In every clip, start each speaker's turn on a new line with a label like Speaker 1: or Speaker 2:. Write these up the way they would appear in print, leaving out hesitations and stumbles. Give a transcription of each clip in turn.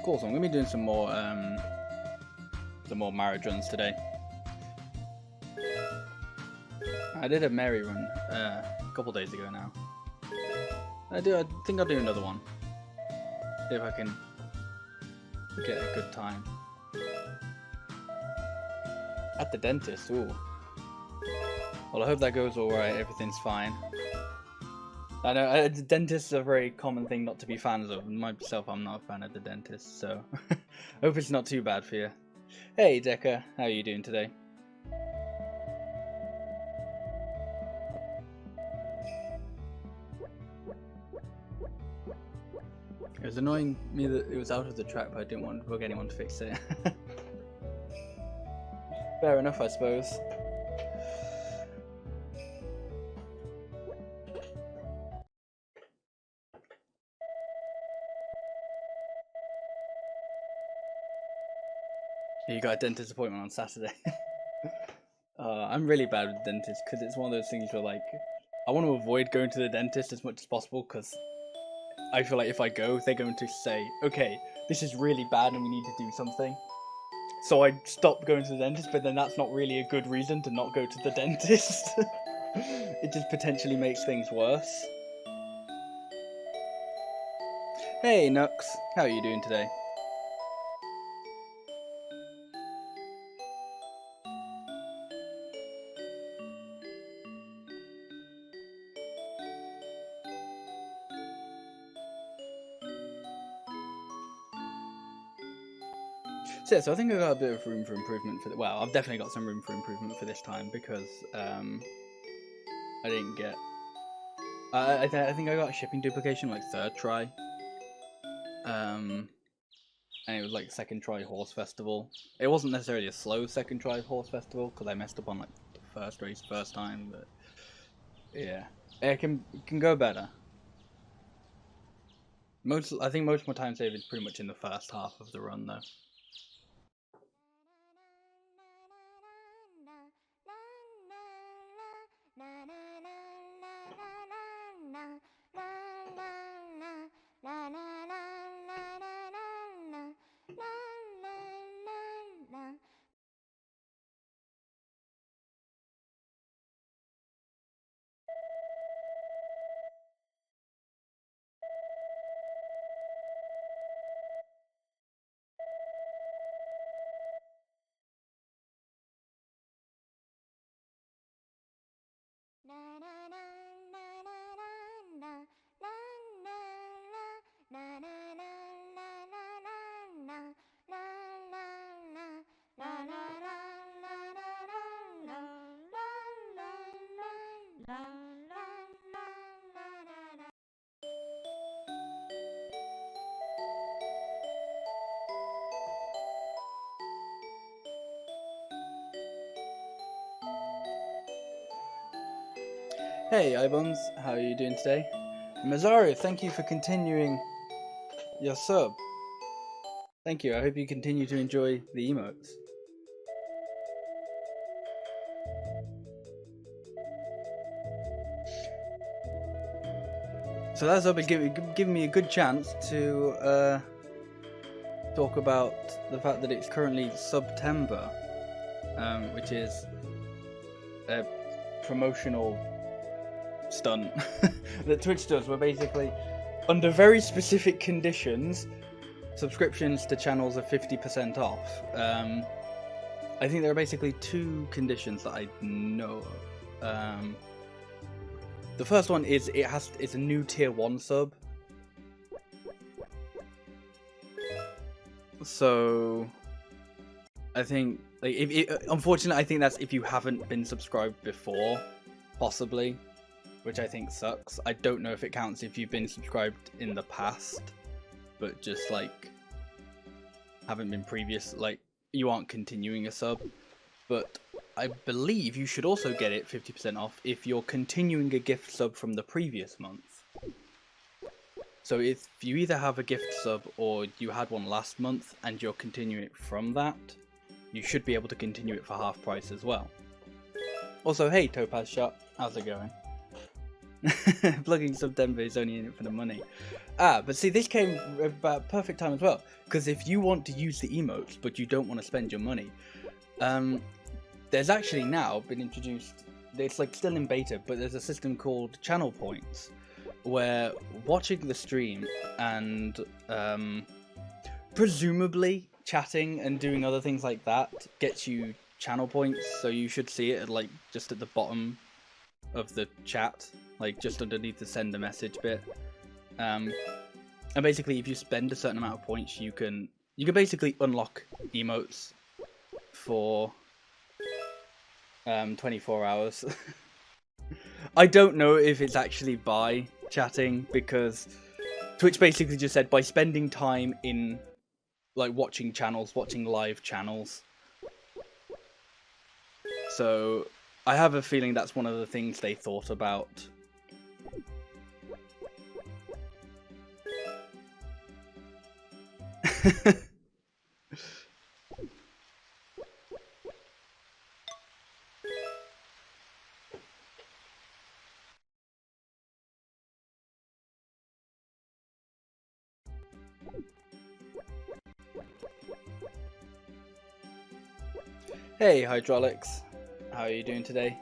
Speaker 1: Cool, so I'm gonna be doing some more marriage runs today. I did a Mary run a couple days ago now. I think I'll do another one. See if I can get a good time. At the dentist, ooh. Well, I hope that goes alright, everything's fine. I know, dentists are a very common thing not to be fans of. Myself, I'm not a fan of the dentist, so hope it's not too bad for you. Hey, Decker, how are you doing today? It was annoying me that it was out of the track, but I didn't want to bug anyone to fix it. Fair enough, I suppose. You got a dentist appointment on Saturday. I'm really bad with dentists because it's one of those things where, like, I want to avoid going to the dentist as much as possible because I feel like if I go, they're going to say, okay, this is really bad and we need to do something. So I stopped going to the dentist, but then that's not really a good reason to not go to the dentist. It just potentially makes things worse. Hey, Nux, how are you doing today? So yeah, so I think I got a bit of room for improvement for well, I've definitely got some room for improvement for this time because I didn't get. I think I got a shipping duplication like third try. And it was like second try horse festival. It wasn't necessarily a slow second try horse festival because I messed up on like the first race first time, but yeah, it can go better. I think most of my time save is pretty much in the first half of the run though. Hey iBones, how are you doing today? Mazario, thank you for continuing your sub. Thank you, I hope you continue to enjoy the emotes. So that's giving me a good chance to talk about the fact that it's currently September, which is a promotional stunt that Twitch does, where basically, under very specific conditions, subscriptions to channels are 50% off. I think there are basically two conditions that I know of. The first one is it's a new tier 1 sub. So I think like unfortunately I think that's if you haven't been subscribed before, possibly, which I think sucks. I don't know if it counts if you've been subscribed in the past, but just like haven't been previous, like you aren't continuing a sub. But I believe you should also get it 50% off if you're continuing a gift sub from the previous month. So if you either have a gift sub or you had one last month and you're continuing it from that, you should be able to continue it for half price as well. Also, hey Topaz Shop, how's it going? Plugging September is only in it for the money. But see, this came about perfect time as well, because if you want to use the emotes but you don't want to spend your money, there's actually now been introduced, it's like still in beta, but there's a system called channel points, where watching the stream and presumably chatting and doing other things like that gets you channel points. So you should see it at, like, just at the bottom of the chat, like just underneath the send a message bit. And basically, if you spend a certain amount of points, you can basically unlock emotes for 24 hours. I don't know if it's actually by chatting, because Twitch basically just said by spending time in, like, watching channels, watching live channels. So I have a feeling that's one of the things they thought about. Hey, Hydraulics. How are you doing today?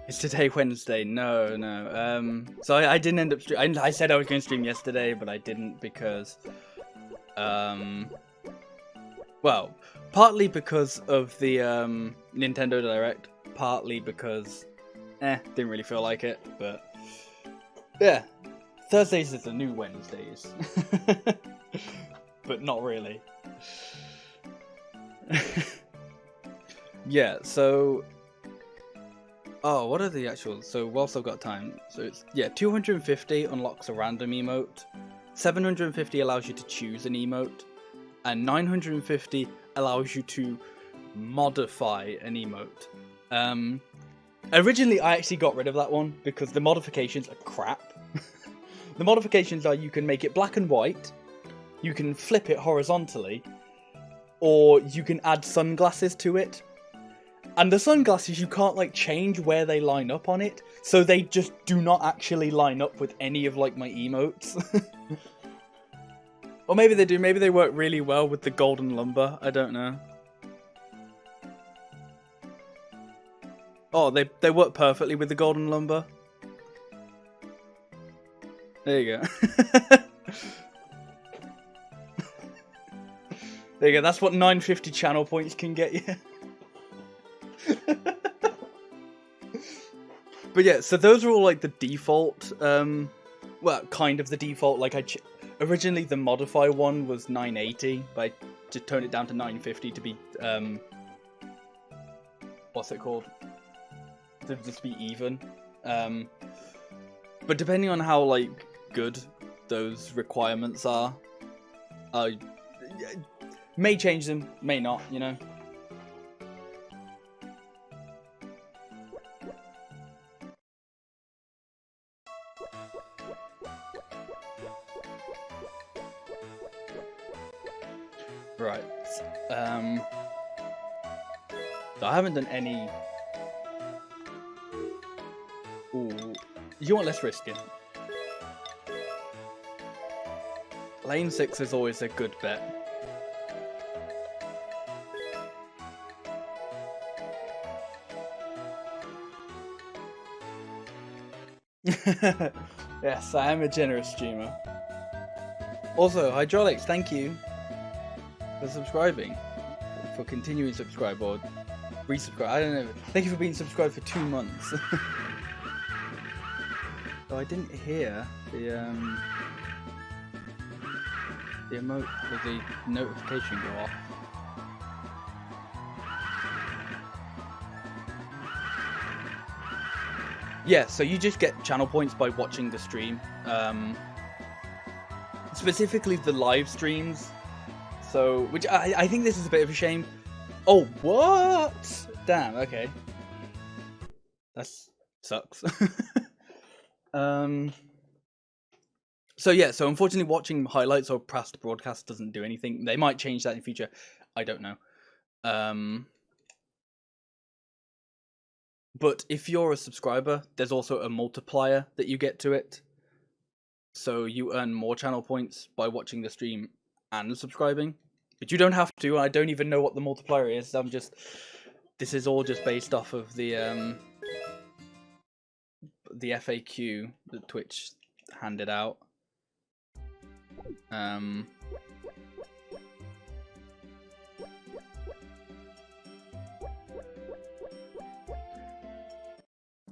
Speaker 1: Is today Wednesday? No. So I didn't end up I said I was going to stream yesterday, but I didn't because, well, partly because of the Nintendo Direct, partly because, didn't really feel like it, but yeah, Thursdays is the new Wednesdays, but not really. Yeah, so, oh, what are the actual, so whilst I've got time, so it's, yeah, 250 unlocks a random emote, 750 allows you to choose an emote, and 950 allows you to modify an emote. Originally I actually got rid of that one because the modifications are crap. The modifications are, you can make it black and white, you can flip it horizontally, or you can add sunglasses to it. And the sunglasses, you can't, like, change where they line up on it, so they just do not actually line up with any of, like, my emotes. Or maybe they do, maybe they work really well with the golden lumber, I don't know. Oh, they work perfectly with the golden lumber. There you go. There you go, that's what 950 channel points can get you. But yeah, so those are all, like, the default, well, kind of the default, like, originally the modify one was 980, but I just toned it down to 950 to be, what's it called? To just be even. But depending on how, like, good those requirements are, I may change them, may not, you know? Right. So I haven't done any. Ooh, you want less risking. Lane 6 is always a good bet. Yes, I am a generous streamer. Also, Hydraulics, thank you for subscribing, for continuing to subscribe or resubscribe. I don't know. Thank you for being subscribed for 2 months. Oh, I didn't hear the emote or the notification go off. Yeah, so you just get channel points by watching the stream. Specifically the live streams. So, which I think this is a bit of a shame. Oh, what? Damn, okay. That sucks. So yeah, so unfortunately watching highlights or past broadcasts doesn't do anything. They might change that in the future. I don't know. But if you're a subscriber, there's also a multiplier that you get to it. So you earn more channel points by watching the stream and subscribing. But you don't have to. I don't even know what the multiplier is. This is all just based off of the FAQ that Twitch handed out.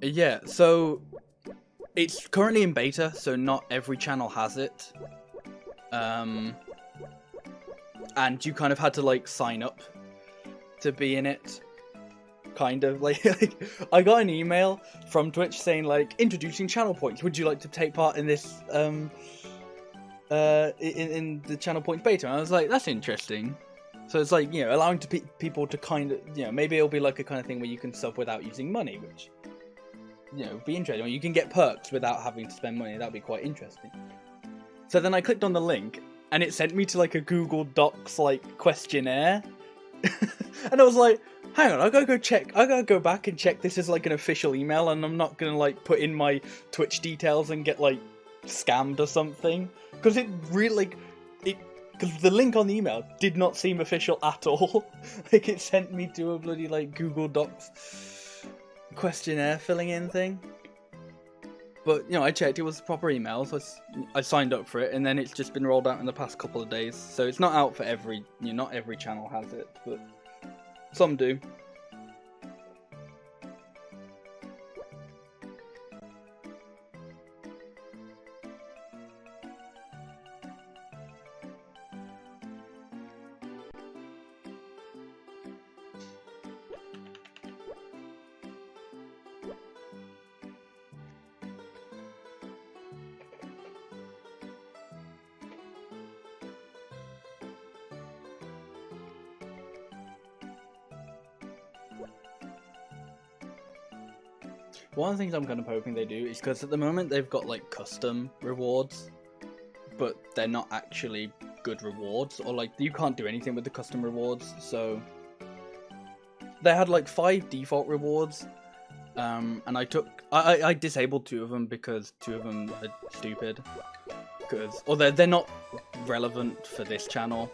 Speaker 1: Yeah, so it's currently in beta, so not every channel has it. And you kind of had to like sign up to be in it. Kind of like I got an email from Twitch saying like, introducing channel points. Would you like to take part in this in the channel points beta? And I was like, that's interesting. So it's like, you know, allowing people to kind of, you know, maybe it'll be like a kind of thing where you can sub without using money, which, you know, would be interesting. Or you can get perks without having to spend money. That'd be quite interesting. So then I clicked on the link and it sent me to like a Google Docs like questionnaire. And I was like, hang on, I gotta go back and check this is like an official email and I'm not gonna like put in my Twitch details and get like scammed or something. Because it really, because the link on the email did not seem official at all. Like it sent me to a bloody like Google Docs questionnaire filling in thing. But, you know, I checked, it was a proper email, so I signed up for it, and then it's just been rolled out in the past couple of days. So it's not out for every, you know, not every channel has it, but some do. One of the things I'm kind of hoping they do is because at the moment they've got like custom rewards, but they're not actually good rewards, or like you can't do anything with the custom rewards. So they had like 5 default rewards, and I disabled 2 of them because 2 of them are stupid, or they're not relevant for this channel.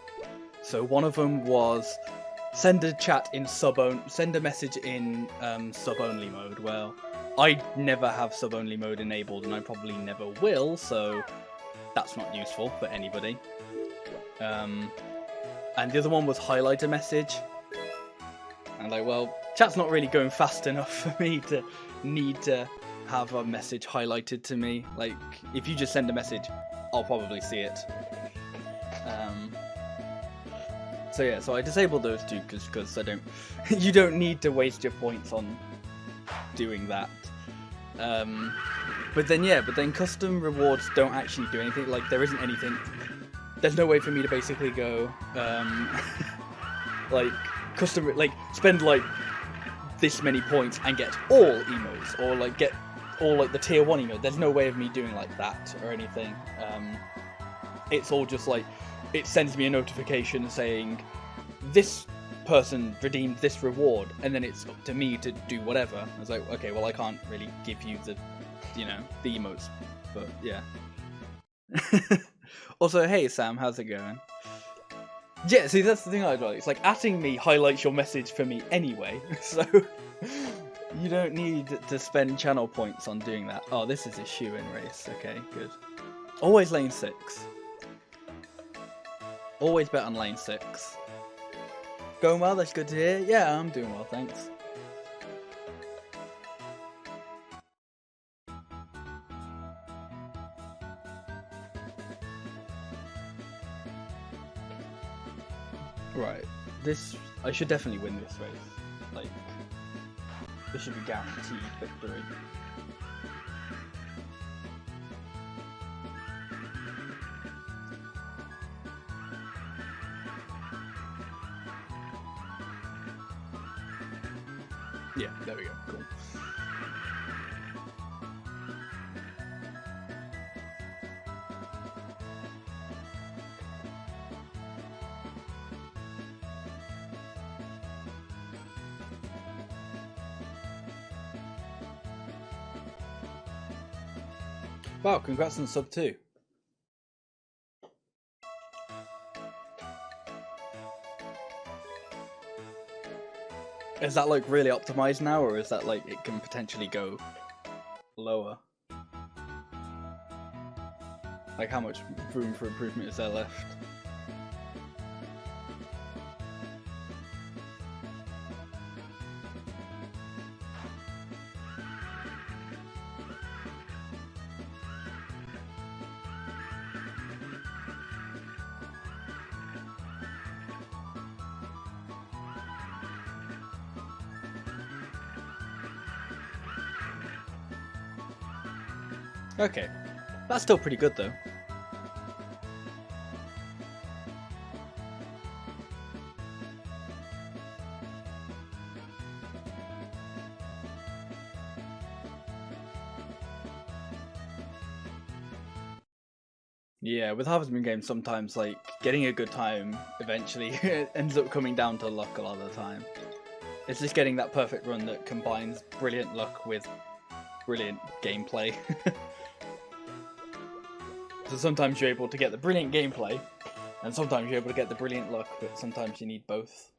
Speaker 1: So one of them was send a message in sub-only mode. Well, I never have sub-only mode enabled, and I probably never will, so that's not useful for anybody. And the other one was highlight a message. And like, well, chat's not really going fast enough for me to need to have a message highlighted to me. Like, if you just send a message, I'll probably see it. So yeah, so I disabled those 2 because I don't. You don't need to waste your points on doing that. But then custom rewards don't actually do anything. Like, there isn't anything. There's no way for me to basically go like spend like this many points and get all emotes, or like get all like the tier 1 emote. There's no way of me doing like that or anything. It's all just like, it sends me a notification saying this person redeemed this reward, and then it's up to me to do whatever. I was like, okay, well, I can't really give you the, you know, the emotes, but yeah. Also, hey Sam, how's it going? Yeah, see, that's the thing I like. It's like, atting me highlights your message for me anyway, so you don't need to spend channel points on doing that. Oh, this is a shoe-in race. Okay, good. Always lane 6. Always bet on lane 6. Going well, that's good to hear. Yeah, I'm doing well, thanks. Right, I should definitely win this race. Like, this should be guaranteed victory. Yeah, there we go, cool. Wow, congrats on sub 2. Is that like really optimized now, or is that like it can potentially go lower? Like how much room for improvement is there left? Okay, that's still pretty good though. Yeah, with Harvest Moon games, sometimes like getting a good time eventually ends up coming down to luck a lot of the time. It's just getting that perfect run that combines brilliant luck with brilliant gameplay. So sometimes you're able to get the brilliant gameplay, and sometimes you're able to get the brilliant luck, but sometimes you need both.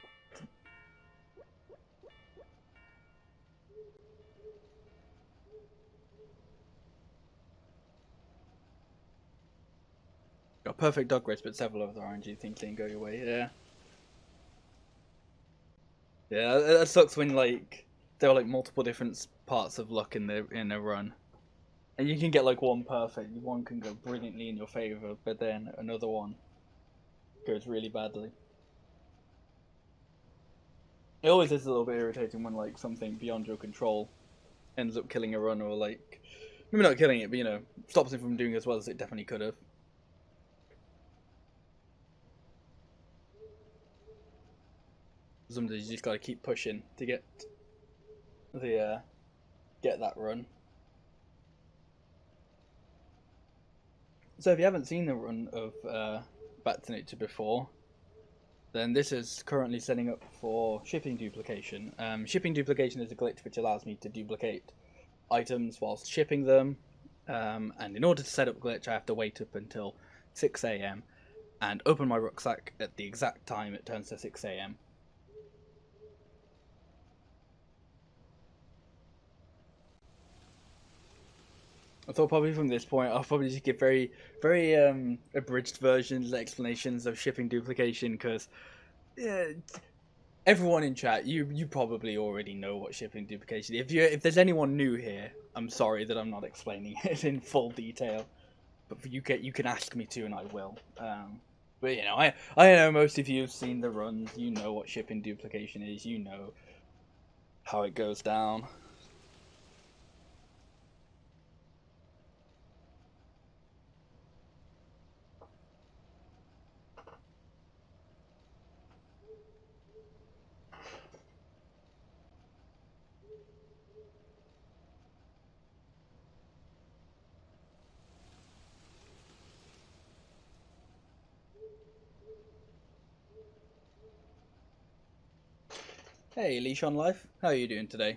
Speaker 1: Got perfect dog race, but several of the RNG things didn't go your way. Yeah. Yeah, that sucks when like there are like multiple different parts of luck in a run, and you can get like one perfect, one can go brilliantly in your favor, but then another one goes really badly. It always is a little bit irritating when like something beyond your control ends up killing a run, or like maybe not killing it, but you know, stops it from doing as well as it definitely could have. Sometimes you just gotta keep pushing to get that run. So if you haven't seen the run of Back to Nature before, then this is currently setting up for shipping duplication. Shipping duplication is a glitch which allows me to duplicate items whilst shipping them, and in order to set up glitch I have to wait up until 6 AM and open my rucksack at the exact time it turns to 6 AM. I thought probably from this point I'll probably just give very abridged versions, explanations of shipping duplication, because yeah, everyone in chat, you probably already know what shipping duplication is. If there's anyone new here, I'm sorry that I'm not explaining it in full detail, but you can ask me to and I will. But you know, I know most of you have seen the runs. You know what shipping duplication is. You know how it goes down. Hey, Leash on Life, how are you doing today?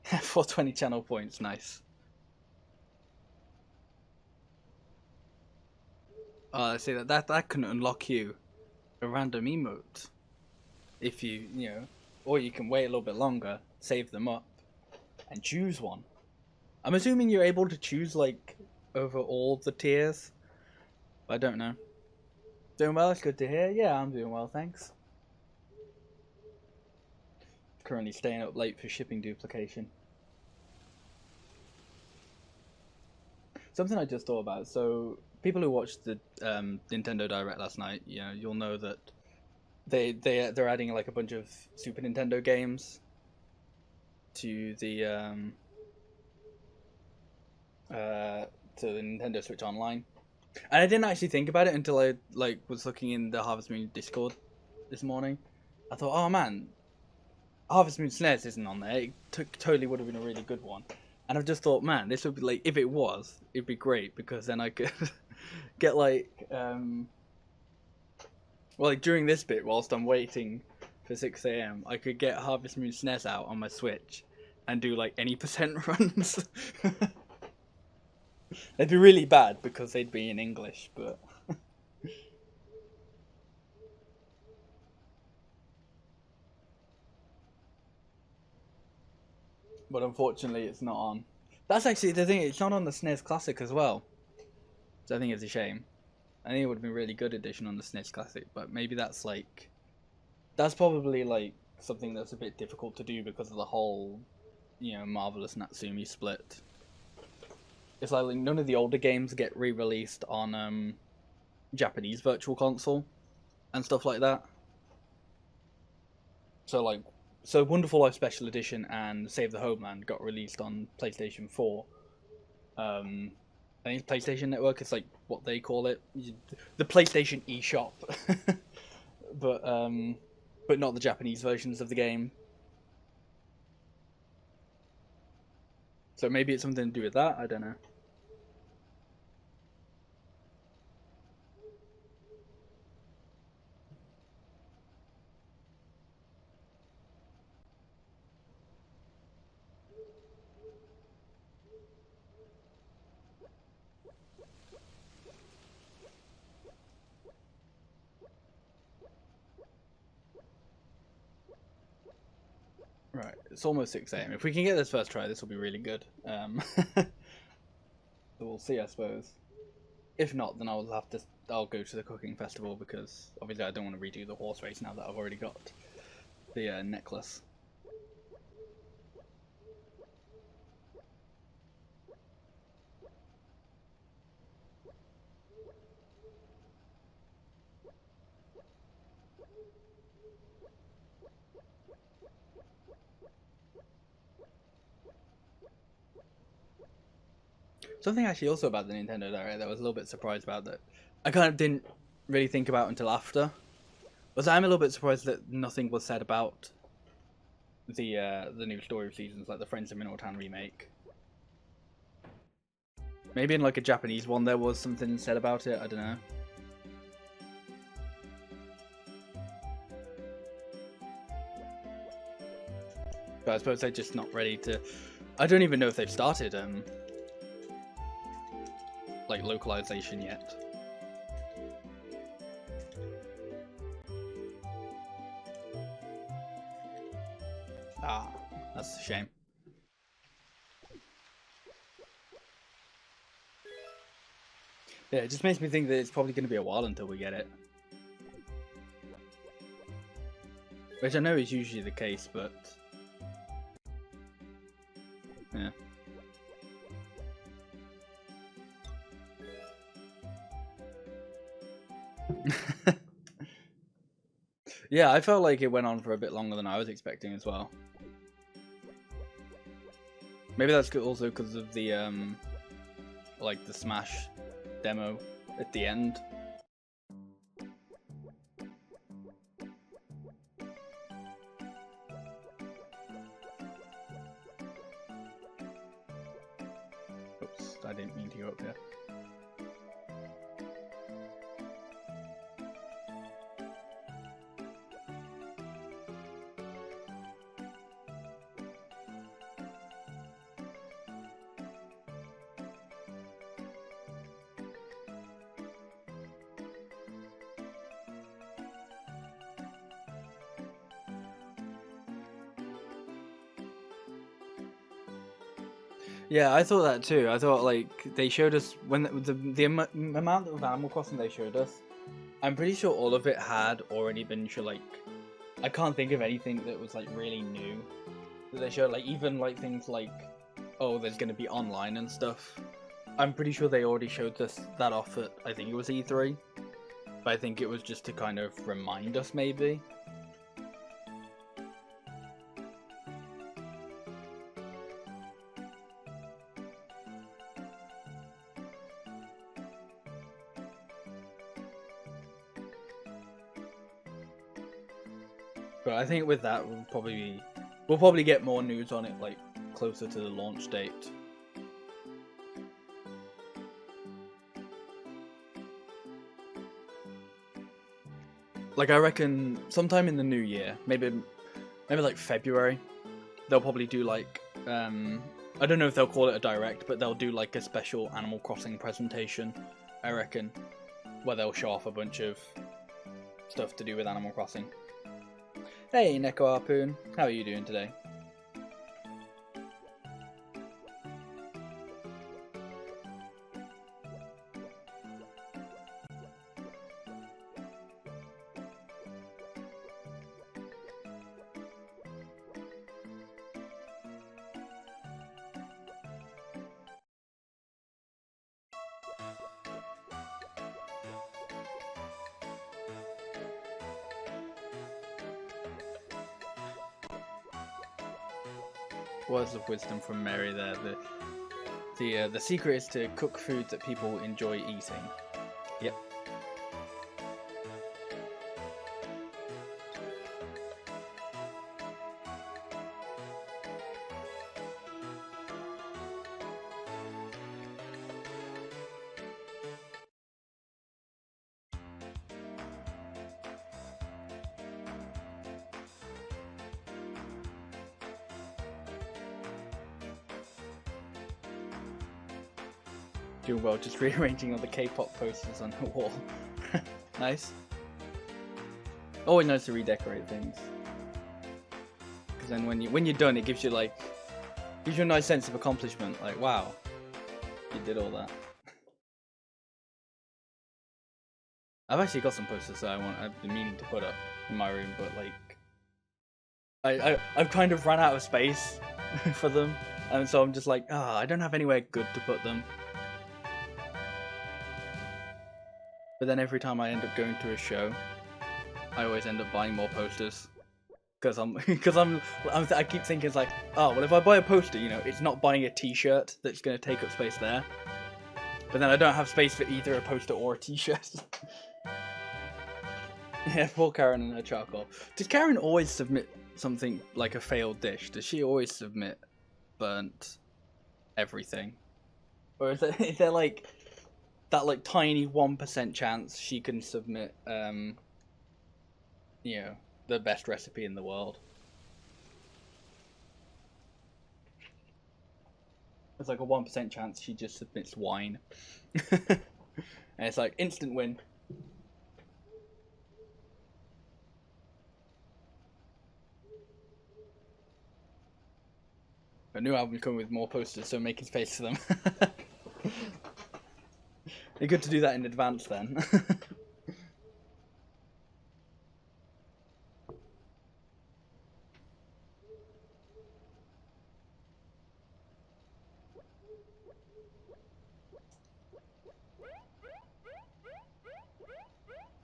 Speaker 1: 420 channel points, nice. I see that can unlock you a random emote if you know, or you can wait a little bit longer, save them up, and choose one. I'm assuming you're able to choose like over all the tiers. I don't know. Doing well, it's good to hear. Yeah, I'm doing well, thanks. Currently staying up late for shipping duplication. Something I just thought about. So people who watched the Nintendo Direct last night, you know, you'll know that they're adding like a bunch of Super Nintendo games to the Nintendo Switch Online. And I didn't actually think about it until I like was looking in the Harvest Moon Discord this morning. I thought, oh man, Harvest Moon SNES isn't on there. It totally would have been a really good one. And I've just thought, man, this would be like, if it was, it'd be great, because then I could get like, well, like during this bit, whilst I'm waiting for 6 a.m., I could get Harvest Moon SNES out on my Switch and do like any percent runs. They'd be really bad because they'd be in English, but unfortunately it's not on. That's actually the thing, it's not on the SNES Classic as well. So I think it's a shame. I think it would have been a really good addition on the SNES Classic, but maybe that's like... That's probably like something that's a bit difficult to do because of the whole, you know, Marvelous Natsumi split. It's like none of the older games get re-released on Japanese Virtual Console and stuff like that. So Wonderful Life Special Edition and Save the Homeland got released on PlayStation 4. I think it's PlayStation Network. It's like what they call it, the PlayStation eShop, but not the Japanese versions of the game. So maybe it's something to do with that. I don't know. Right, it's almost 6 a.m. If we can get this first try, this will be really good. So we'll see, I suppose. If not, then I'll go to the cooking festival because obviously I don't want to redo the horse race now that I've already got the necklace. Something actually also about the Nintendo Direct that I was a little bit surprised about that I kind of didn't really think about until after was I'm a little bit surprised that nothing was said about the new Story of Seasons, like the Friends of Mineral Town remake. Maybe in like a Japanese one there was something said about it, I don't know. But I suppose they're just not ready to... I don't even know if they've started like localization yet. Ah, that's a shame. Yeah, it just makes me think that it's probably going to be a while until we get it. Which I know is usually the case, but... yeah. Yeah, I felt like it went on for a bit longer than I was expecting as well. Maybe that's also because of the like the Smash demo at the end. Oops, I didn't mean to go up there. Yeah, I thought that too. I thought like they showed us when the amount of Animal Crossing they showed us. I'm pretty sure all of it had already been like. I can't think of anything that was like really new that they showed. Like even like things like, oh, there's gonna be online and stuff. I'm pretty sure they already showed us that off at I think it was E3, but I think it was just to kind of remind us maybe. But I think with that we'll probably get more news on it like closer to the launch date. Like I reckon sometime in the new year, maybe like February, they'll probably do like I don't know if they'll call it a direct, but they'll do like a special Animal Crossing presentation, I reckon, where they'll show off a bunch of stuff to do with Animal Crossing. Hey Neko Harpoon, how are you doing today? Words of wisdom from Mary there. The secret is to cook food that people enjoy eating. Yep. Doing well, just rearranging all the K-pop posters on the wall. Nice. Always nice to redecorate things. Because then when you're done, it gives you a nice sense of accomplishment. Like, wow, you did all that. I've actually got some posters that I've been meaning to put up in my room, but like, I've kind of run out of space for them, and so I'm just like, I don't have anywhere good to put them. But then every time I end up going to a show, I always end up buying more posters. Because I keep thinking it's like, oh, well if I buy a poster, you know, it's not buying a t-shirt that's going to take up space there. But then I don't have space for either a poster or a t-shirt. Yeah, poor Karen and her charcoal. Does Karen always submit something like a failed dish? Does she always submit burnt everything? Or is there like that like tiny 1% chance she can submit you know, the best recipe in the world? There's like a 1% chance she just submits wine. And it's like instant win. A new album coming with more posters, so make space for them. It's good to do that in advance then.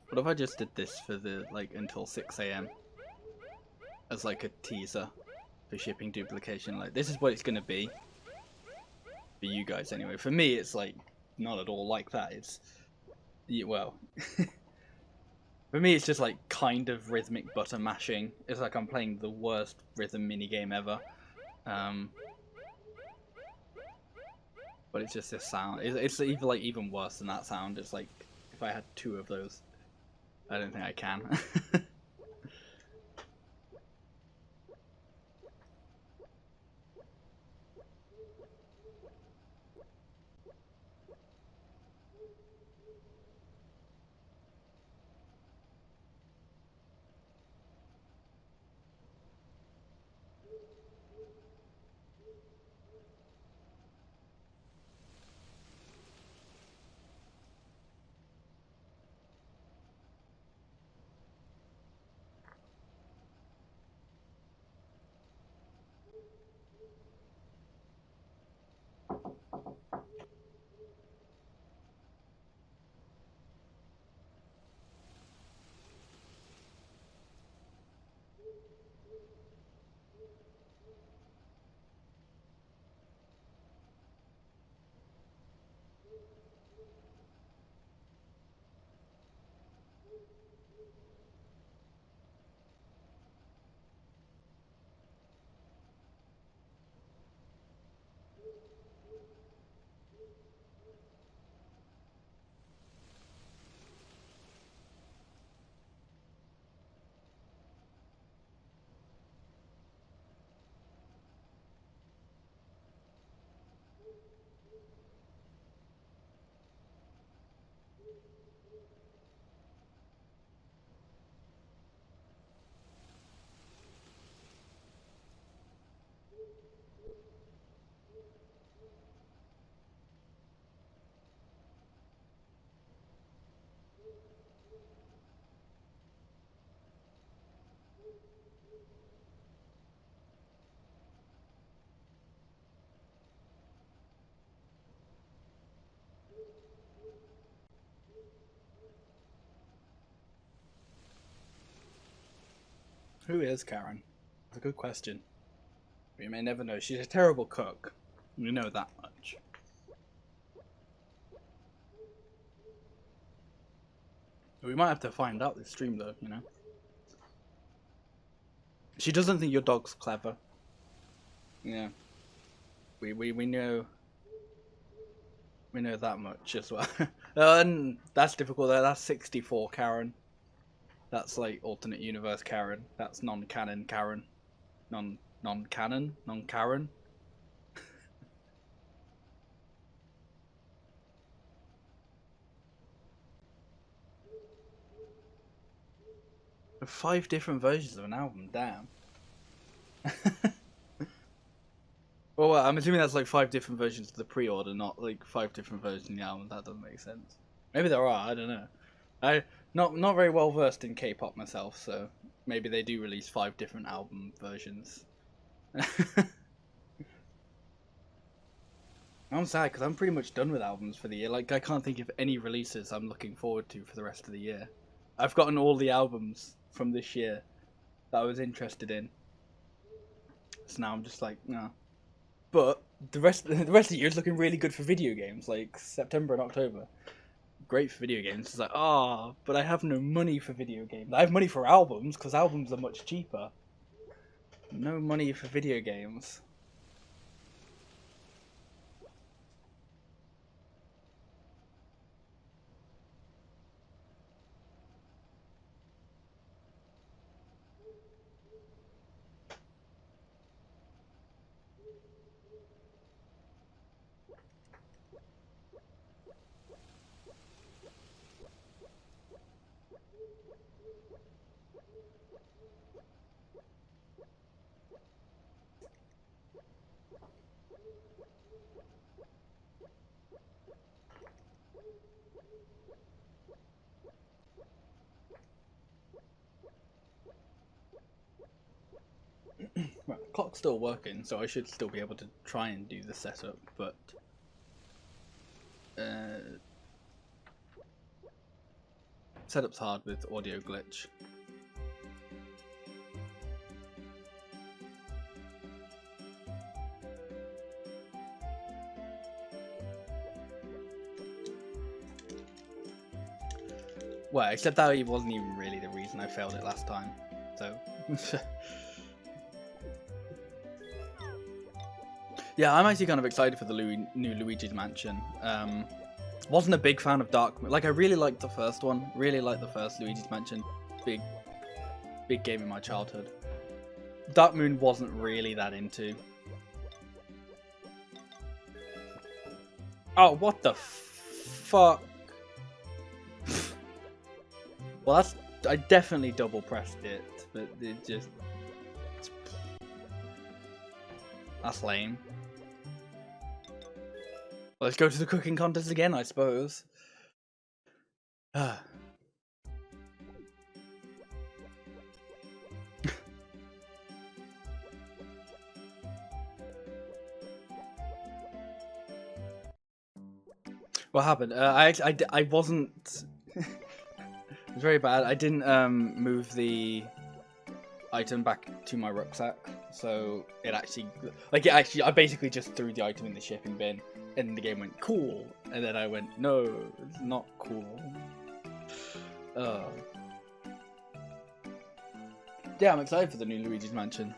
Speaker 1: What if I just did this for the until 6 AM as like a teaser for shipping duplication? Like, this is what it's gonna be for you guys anyway. For me, it's like not at all like that. It's well, for me, it's just like kind of rhythmic butter mashing. It's like I'm playing the worst rhythm minigame ever. But it's just this sound. It's even worse than that sound. It's like if I had 2 of those, I don't think I can. Who is Karen? That's a good question. We may never know. She's a terrible cook. We know that much. We might have to find out this stream though, you know. She doesn't think your dog's clever. Yeah. We know. We know that much as well. And that's difficult though. That's 64 Karen. That's like alternate universe Karen. That's non-canon Karen. Non-canon? Non-Karen? 5 different versions of an album, damn. Well, I'm assuming that's like 5 different versions of the pre-order, not like 5 different versions of the album. That doesn't make sense. Maybe there are, I don't know. I not very well versed in K-pop myself, so maybe they do release 5 different album versions. I'm sad because I'm pretty much done with albums for the year. Like, I can't think of any releases I'm looking forward to for the rest of the year. I've gotten all the albums from this year that I was interested in. So now I'm just like, no. But the rest of the year is looking really good for video games, like September and October. Great for video games. It's like, but I have no money for video games. I have money for albums because albums are much cheaper. No money for video games. Right, the clock's still working, so I should still be able to try and do the setup, but setup's hard with audio glitch. Well, except that it wasn't even really the reason I failed it last time, so... Yeah, I'm actually kind of excited for the new Luigi's Mansion. Wasn't a big fan of Dark Moon. Like, I really liked the first one. Really liked the first Luigi's Mansion. Big game in my childhood. Dark Moon wasn't really that into. Oh, what the fuck? Well, that's... I definitely double pressed it, but it just... That's lame. Well, let's go to the cooking contest again, I suppose. What happened? I wasn't... It was very bad. I didn't move the item back to my rucksack, so it actually... I basically just threw the item in the shipping bin, and the game went, cool, and then I went, no, it's not cool. Yeah, I'm excited for the new Luigi's Mansion.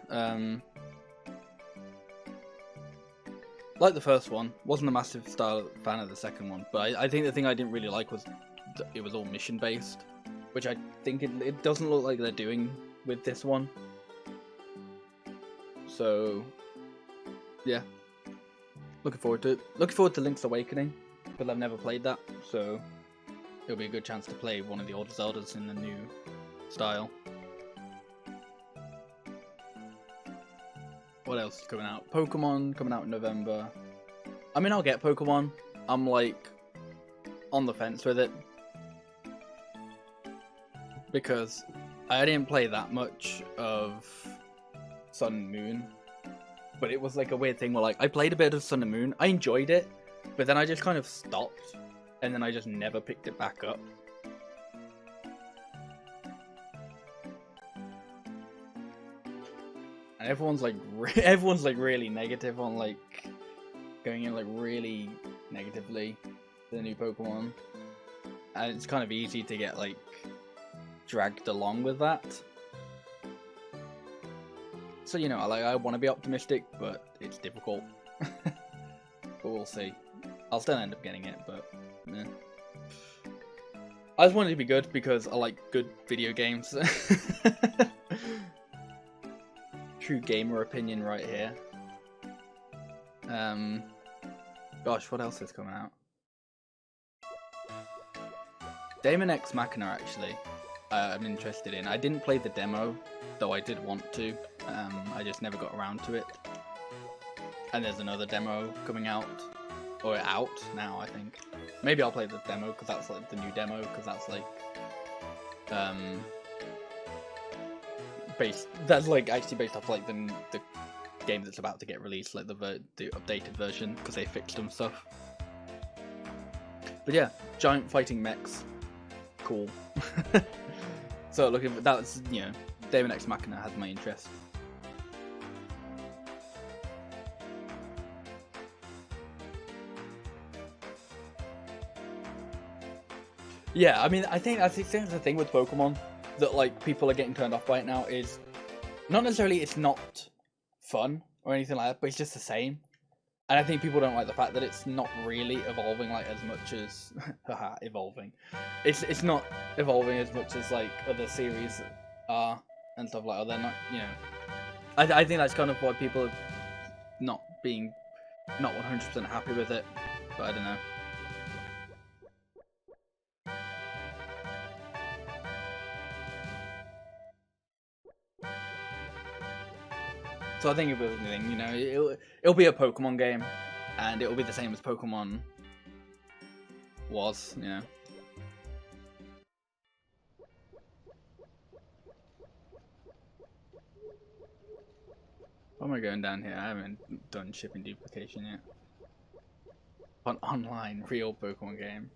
Speaker 1: Like the first one, wasn't a massive fan of the second one, but I think the thing I didn't really like was it was all mission based, which I think it doesn't look like they're doing with this one. So yeah, looking forward to it. Looking forward to Link's Awakening, but I've never played that, so it'll be a good chance to play one of the older Zeldas in the new style. What else is coming out? Pokemon coming out in November. I mean, I'll get Pokemon. I'm like on the fence with it because I didn't play that much of Sun and Moon, but it was like a weird thing where like I played a bit of Sun and Moon. I enjoyed it, but then I just kind of stopped, and then I just never picked it back up. and everyone's like everyone's like really negative on like going in like really negatively to the new Pokemon, and it's kind of easy to get like dragged along with that. So you know, I want to be optimistic, but it's difficult. But we'll see. I'll still end up getting it, but yeah. I just wanted it to be good because I like good video games. True gamer opinion right here. Gosh, what else is coming out? Daemon X Machina, actually, I'm interested in. I didn't play the demo, though I did want to. I just never got around to it. And there's another demo coming out, or out now, I think. Maybe I'll play the demo because that's like the new demo, because that's like that's like actually based off like the game that's about to get released, like the updated version, because they fixed some stuff. But yeah, giant fighting mechs, cool. So looking, that's, you know, Daemon X Machina has my interest. Yeah, I mean, I think that's the thing with Pokemon that like people are getting turned off by it now is not necessarily it's not fun or anything like that, but it's just the same. And I think people don't like the fact that it's not really evolving like as much as haha, evolving. It's not evolving as much as like other series are and stuff like that. They're not, you know. I think that's kind of why people are not 100% happy with it, but I don't know. So I think it'll be, you know, it'll be a Pokemon game, and it'll be the same as Pokemon was, you know. Why am I going down here? I haven't done shipping duplication yet. An online real Pokemon game.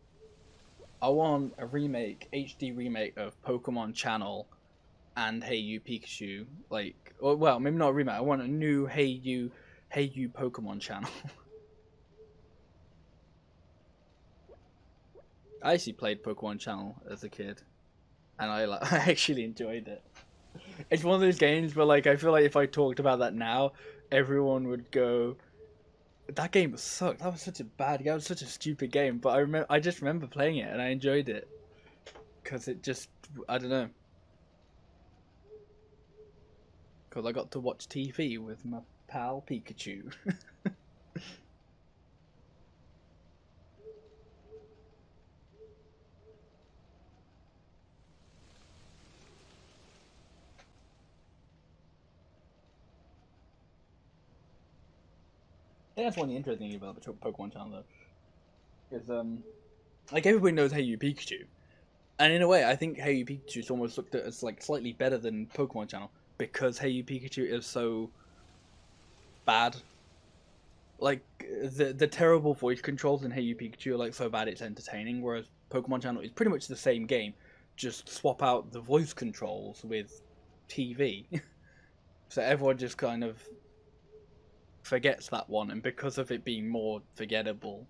Speaker 1: I want a remake, HD remake of Pokemon Channel and Hey You Pikachu, like, or, well, maybe not a remake. I want a new Hey You Pokemon Channel. I actually played Pokemon Channel as a kid, and I actually enjoyed it. It's one of those games where like I feel like if I talked about that now, everyone would go, "That game sucked. That was such a bad game. That was such a stupid game." But I just remember playing it and I enjoyed it because it just, I don't know. Because I got to watch TV with my pal Pikachu. I think that's one of the interesting things about the Pokemon Channel, though, is like everybody knows Hey You Pikachu, and in a way, I think Hey You Pikachu is almost looked at as like slightly better than Pokemon Channel because Hey You Pikachu is so bad. Like the terrible voice controls in Hey You Pikachu are like so bad it's entertaining, whereas Pokemon Channel is pretty much the same game, just swap out the voice controls with TV. So everyone just kind of forgets that one, and because of it being more forgettable,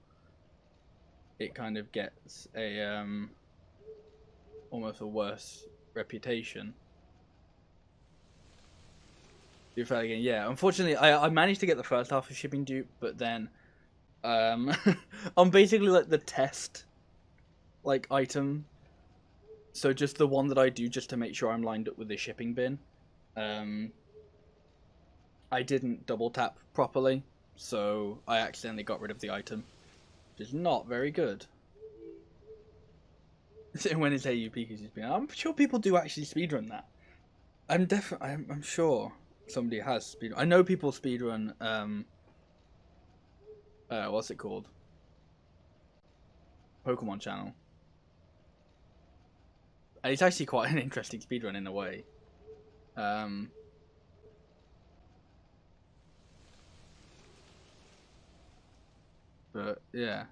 Speaker 1: it kind of gets a almost a worse reputation. If again, yeah. Unfortunately, I managed to get the first half of Shipping Dupe, but then I'm basically like the test like item. So just the one that I do just to make sure I'm lined up with the shipping bin. I didn't double tap properly, so I accidentally got rid of the item, which is not very good. When it's AU Pikachu's been, I'm sure people do actually speedrun that. I'm sure somebody has speed. I know people speedrun. What's it called? Pokemon Channel. And it's actually quite an interesting speedrun in a way. But yeah,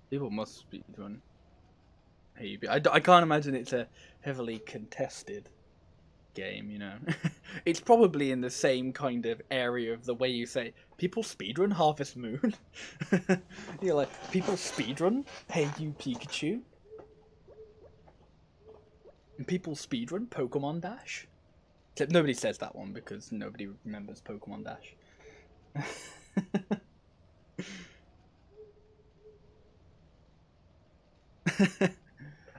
Speaker 1: people must speedrun. I can't imagine it's a heavily contested game, you know. It's probably in the same kind of area of the way you say people speedrun Harvest Moon. You're like, people speedrun Hey You Pikachu. And people speedrun Pokemon Dash. Except nobody says that one because nobody remembers Pokemon Dash.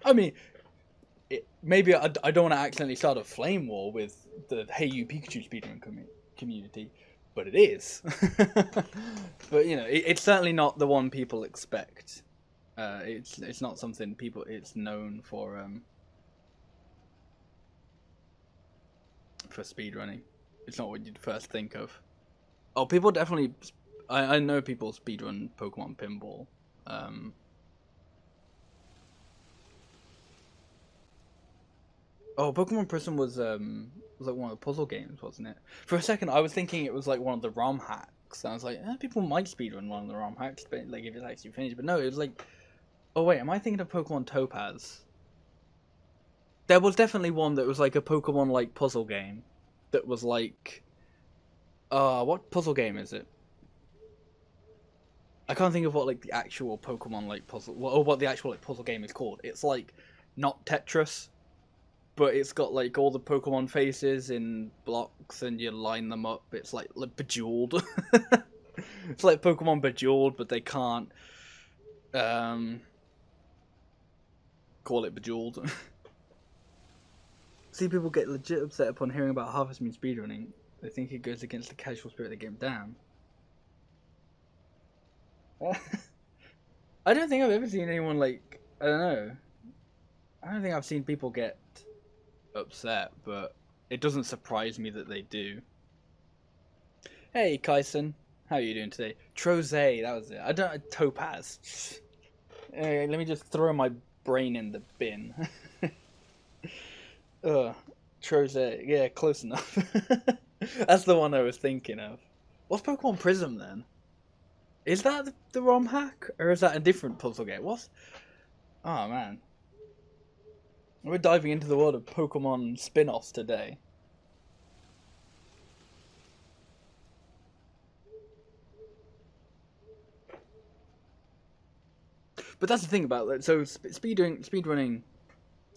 Speaker 1: I mean, maybe I don't want to accidentally start a flame war with the Hey You Pikachu speedrun community, but it is. But you know, it's certainly not the one people expect. It's not something people. It's known for speedrunning. It's not what you'd first think of. Oh, people definitely. I know people speedrun Pokemon Pinball. Oh, Pokemon Prism was like one of the puzzle games, wasn't it? For a second, I was thinking it was like one of the ROM hacks. I was like, people might speedrun one of the ROM hacks, but like if it's actually finished. But no, it was like, oh wait, am I thinking of Pokemon Topaz? There was definitely one that was like a Pokemon like puzzle game, that was like, what puzzle game is it? I can't think of what like the actual Pokemon like puzzle, or what the actual like puzzle game is called. It's like not Tetris, but it's got like all the Pokemon faces in blocks and you line them up. It's like Bejeweled. It's like Pokemon Bejeweled, but they can't call it Bejeweled. See, people get legit upset upon hearing about Harvest Moon speedrunning. They think it goes against the casual spirit of the game. Damn. I don't think I've ever seen anyone like, I don't know. I don't think I've seen people get upset, but it doesn't surprise me that they do. Hey, Kyson. How are you doing today? Troze, that was it. I don't... Topaz. Let me just throw my brain in the bin. Troze. Yeah, close enough. That's the one I was thinking of. What's Pokemon Prism, then? Is that the ROM hack? Or is that a different puzzle game? What's... Oh, man. We're diving into the world of Pokemon spin-offs today. But that's the thing about it. So speedrunning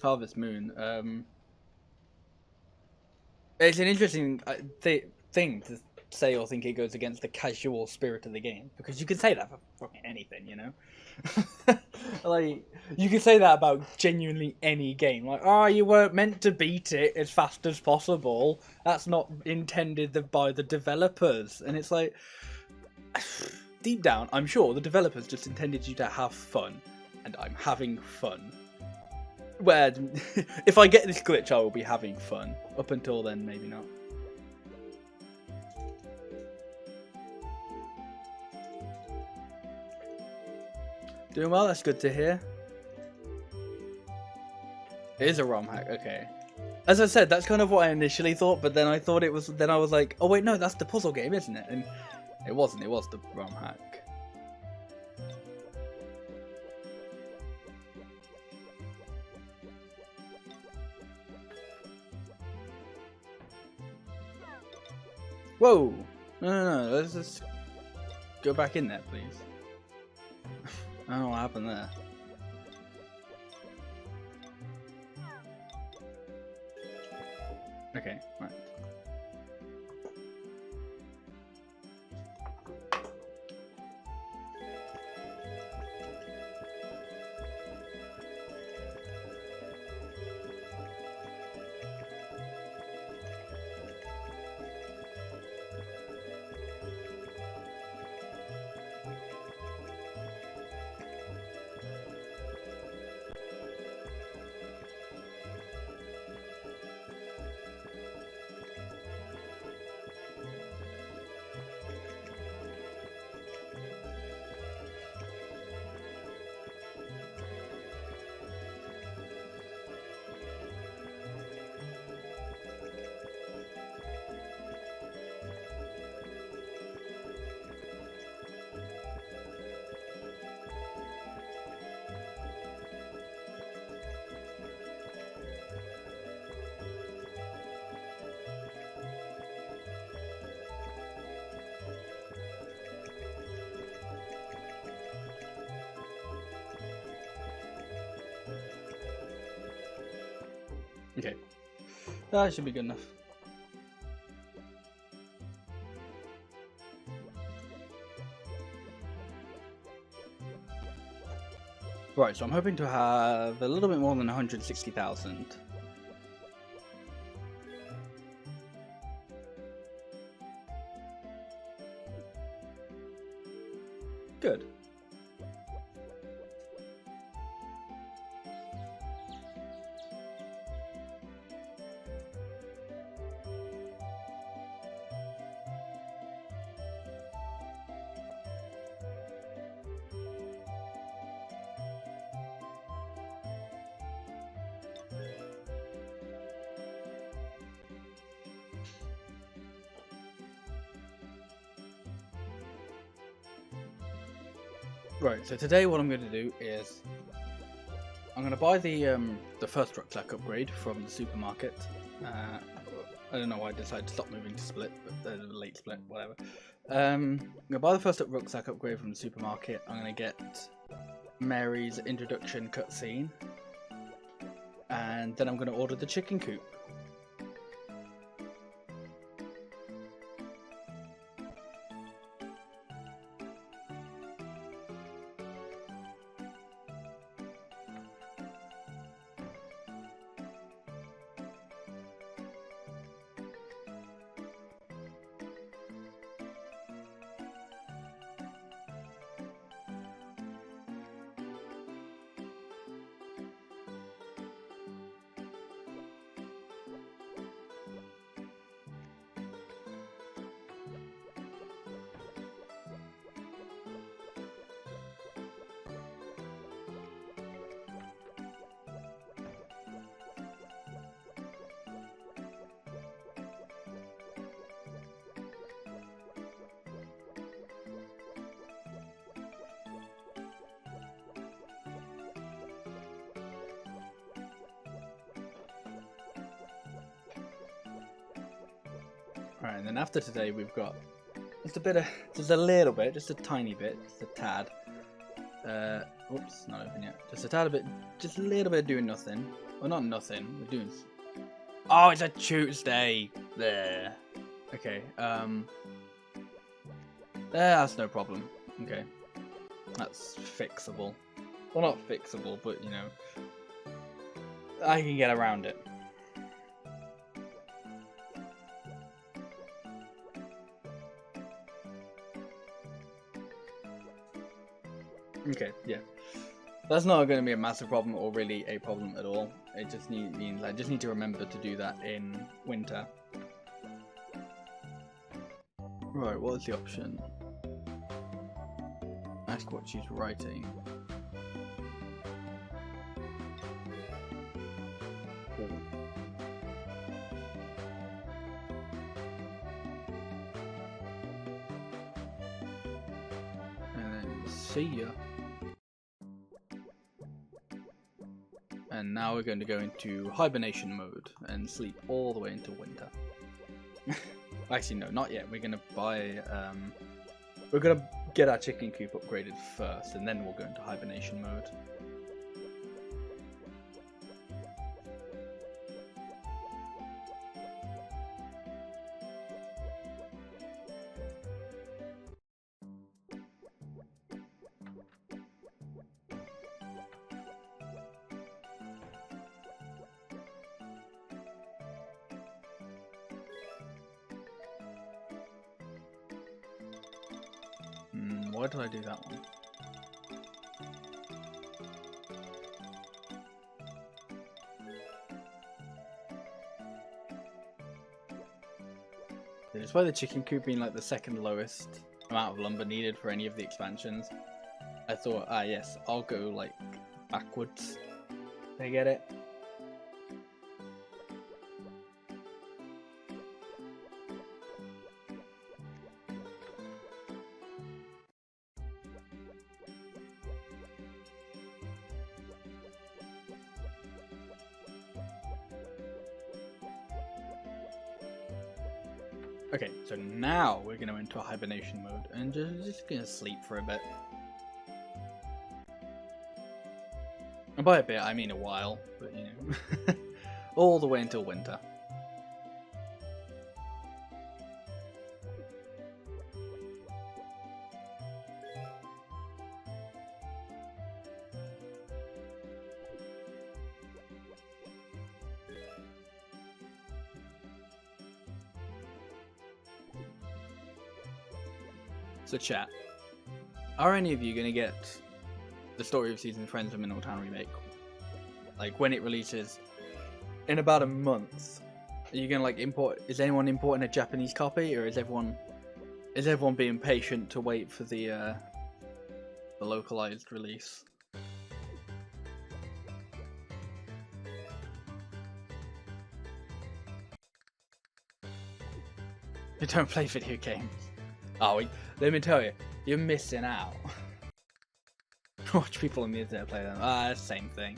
Speaker 1: Harvest Moon. It's an interesting thing to say or think it goes against the casual spirit of the game, because you can say that for fucking anything, you know. Like, you can say that about genuinely any game. Like, oh, you weren't meant to beat it as fast as possible. That's not intended by the developers. And it's like, deep down, I'm sure the developers just intended you to have fun, and I'm having fun. Where, if I get this glitch, I will be having fun. Up until then, maybe not. Doing well, that's good to hear. It is a ROM hack, okay. As I said, that's kind of what I initially thought, but then I thought it was, then I was like, oh wait, no, that's the puzzle game, isn't it? And it wasn't, it was the ROM hack. Whoa! No, let's just go back in there, please. I don't know what happened there. Okay, right. Okay. That should be good enough. Right, so I'm hoping to have a little bit more than 160,000. Good. Right, so today what I'm going to do is I'm going to buy the first rucksack upgrade from the supermarket. I don't know why I decided to stop moving to split, but late split, whatever. I'm going to buy the first rucksack upgrade from the supermarket. I'm going to get Mary's introduction cutscene, and then I'm going to order the chicken coop. Alright, and then after today we've got just a little bit, just a tiny bit, just a tad. Whoops, not open yet. Just a tad bit, just a little bit of doing nothing. Well, not nothing, we're doing... Oh, it's a Tuesday! There. Okay, that's no problem. Okay. That's fixable. Well, not fixable, but, you know, I can get around it. Okay, yeah. That's not going to be a massive problem or really a problem at all. It just means I just need to remember to do that in winter. Right, what is the option? Ask what she's writing. Cool. And then see ya. And now we're going to go into hibernation mode and sleep all the way into winter. Actually, no, not yet. We're going to buy... we're going to get our chicken coop upgraded first, and then we'll go into hibernation mode. Why did I do that one? Despite the chicken coop being like the second lowest amount of lumber needed for any of the expansions, I thought, ah yes, I'll go like backwards to get it. Okay, so now we're going to enter hibernation mode and just going to sleep for a bit. And by a bit, I mean a while, but you know. all the way until winter. So chat, are any of you going to get the Story of Seasons Friends of Mineral Town remake? Like, when it releases in about a month, are you going to like import, is anyone importing a Japanese copy, or is everyone being patient to wait for the localized release? You don't play video games. Oh, let me tell you, you're missing out. Watch people on the internet play them. Ah, same thing.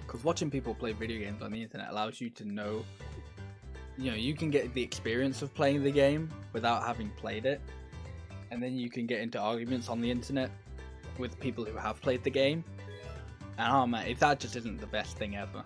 Speaker 1: Because watching people play video games on the internet allows you to know, you know, you can get the experience of playing the game without having played it, and then you can get into arguments on the internet with people who have played the game, and oh man, if that just isn't the best thing ever.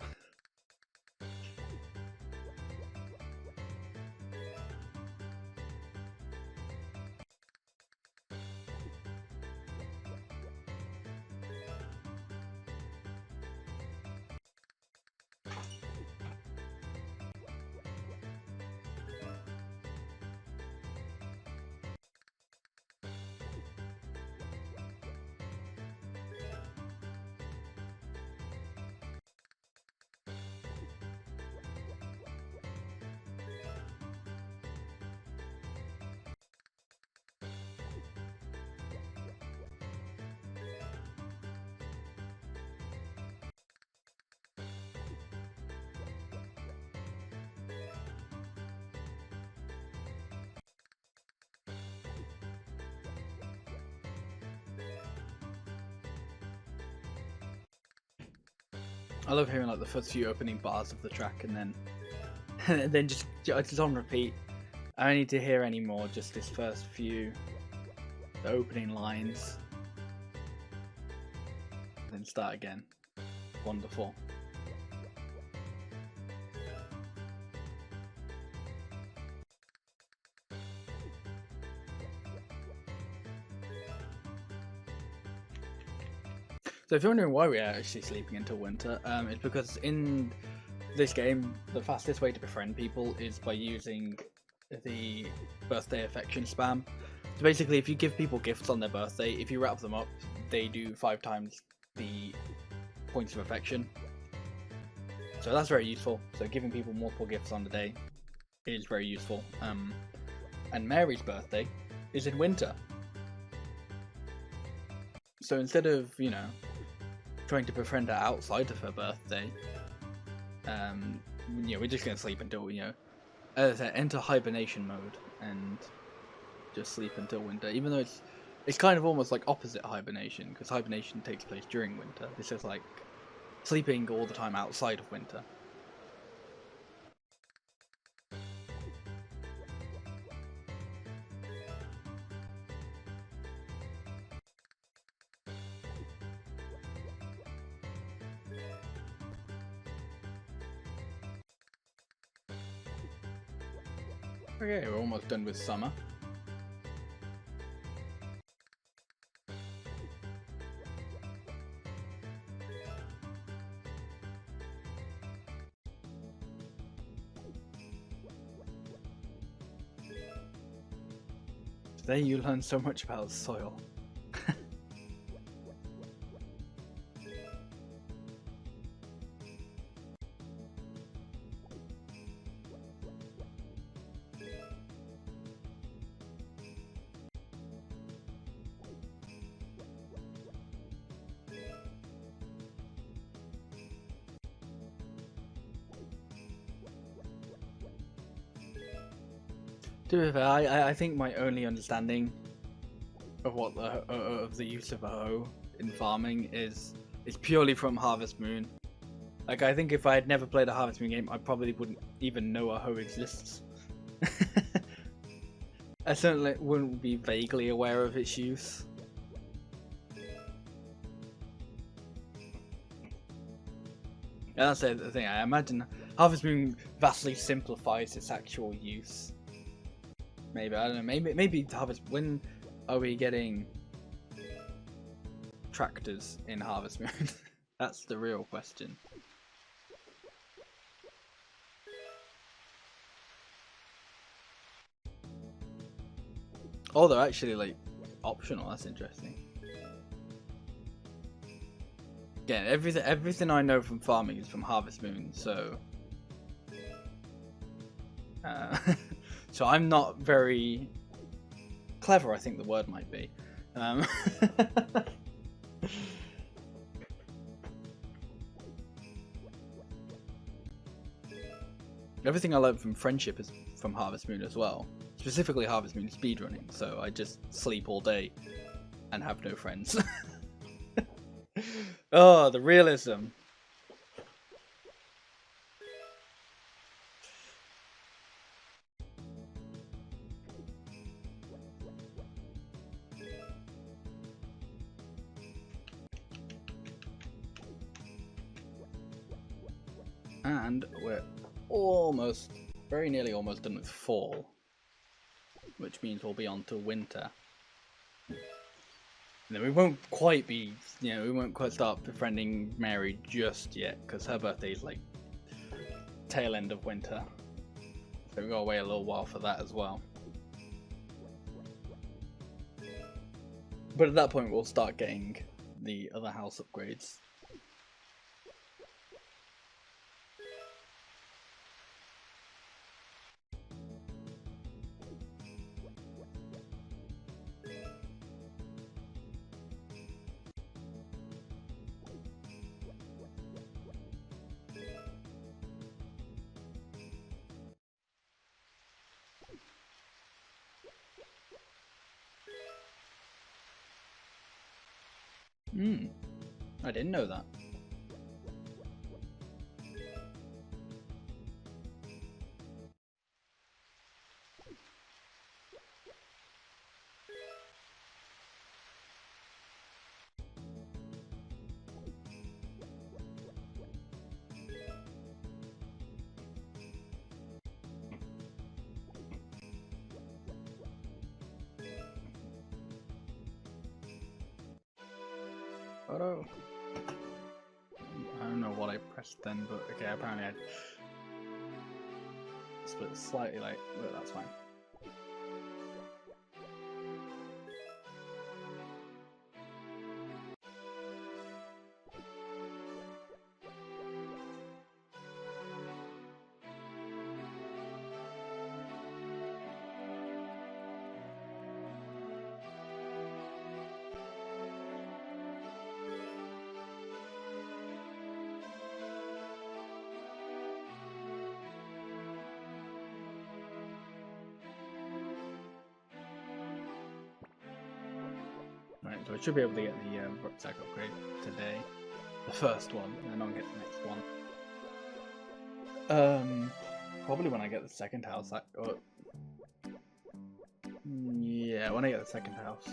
Speaker 1: I love hearing like the first few opening bars of the track, and then and then just it's on repeat. I don't need to hear any more, just this first few, the opening lines, then start again. Wonderful. So if you're wondering why we are actually sleeping until winter, it's because in this game, the fastest way to befriend people is by using the birthday affection spam. So basically, if you give people gifts on their birthday, if you wrap them up, they do 5 times the points of affection. So that's very useful. So giving people multiple gifts on the day is very useful. And Mary's birthday is in winter. So instead of, you know, trying to befriend her outside of her birthday, you know, we're just gonna sleep until, you know, as I said, enter hibernation mode and just sleep until winter. Even though it's kind of almost like opposite hibernation, because hibernation takes place during winter. This is like sleeping all the time outside of winter. Okay, we're almost done with summer. Today you learn so much about soil. To be fair, I think my only understanding of what the use of a hoe in farming is purely from Harvest Moon. Like, I think if I had never played a Harvest Moon game, I probably wouldn't even know a hoe exists. I certainly wouldn't be vaguely aware of its use. Yeah, that's the thing. I imagine Harvest Moon vastly simplifies its actual use. Maybe, I don't know. Maybe Harvest. When are we getting tractors in Harvest Moon? That's the real question. Oh, they're actually like optional. That's interesting. Yeah, everything I know from farming is from Harvest Moon, so so I'm not very clever, I think the word might be. Everything I learned from Friendship is from Harvest Moon as well. Specifically Harvest Moon speedrunning, so I just sleep all day and have no friends. Oh, the realism. And we're almost, very nearly almost done with fall, which means we'll be on to winter. And then we won't quite be, we won't quite start befriending Mary just yet, because her birthday's like tail end of winter. So we've got to wait a little while for that as well. But at that point we'll start getting the other house upgrades. I didn't know that. Oh no. I don't know what I pressed then, but okay, apparently I split slightly late, but that's fine. Right, so I should be able to get the rucksack upgrade today. The first one, and then I'll get the next one. Probably when I get the second house. Yeah, when I get the second house.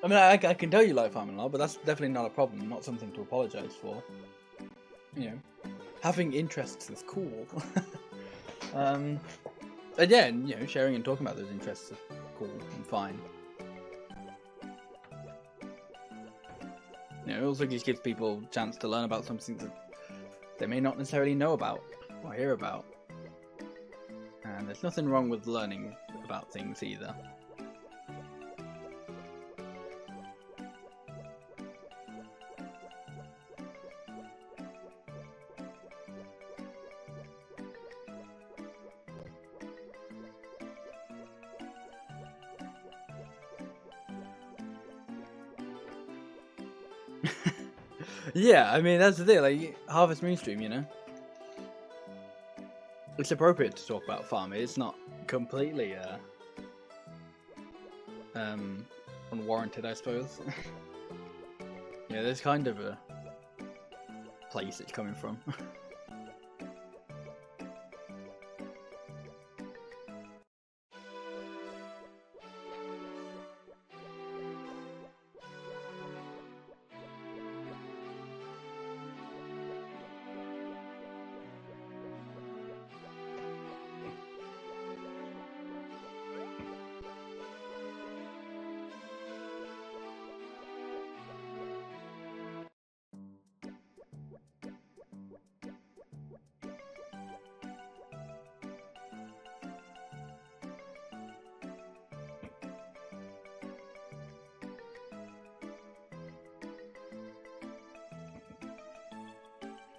Speaker 1: I mean, I can tell you like farming a lot, but that's definitely not a problem. Not something to apologise for. You know, having interests is cool. And yeah, sharing and talking about those interests is cool and fine. It also just gives people a chance to learn about something that they may not necessarily know about or hear about. And there's nothing wrong with learning about things either. Yeah, I mean that's the thing. Like Harvest Moonstream, you know, it's appropriate to talk about farming. It's not completely unwarranted, I suppose. Yeah, there's kind of a place it's coming from.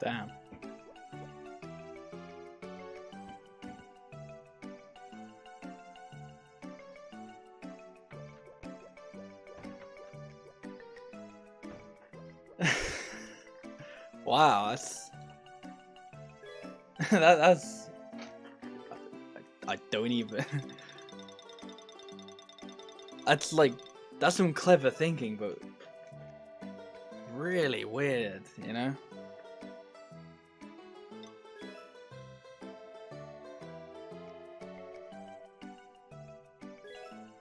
Speaker 1: Damn. Wow, that's that's I don't even. That's like that's some clever thinking, but really weird, you know?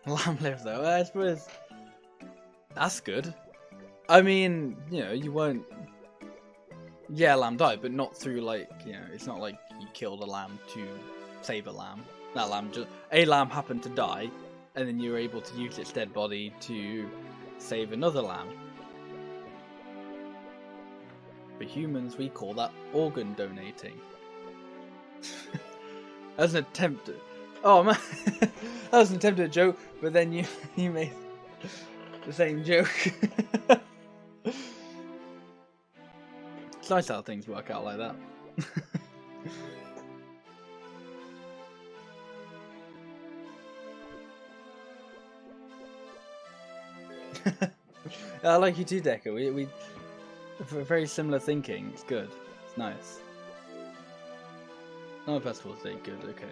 Speaker 1: Lamb lived though, I suppose. That's good. I mean, you know, you won't. Yeah, lamb died, but not through like, you know, it's not like you killed a lamb to save a lamb. That lamb just a lamb happened to die, and then you were able to use its dead body to save another lamb. For humans, we call that organ donating. As an attempt. Oh man, that was an attempt at a joke, but then you made the same joke. It's nice how things work out like that. I like you too, Decker. We very similar thinking. It's good. It's nice. Oh, Festival Day, good. Okay.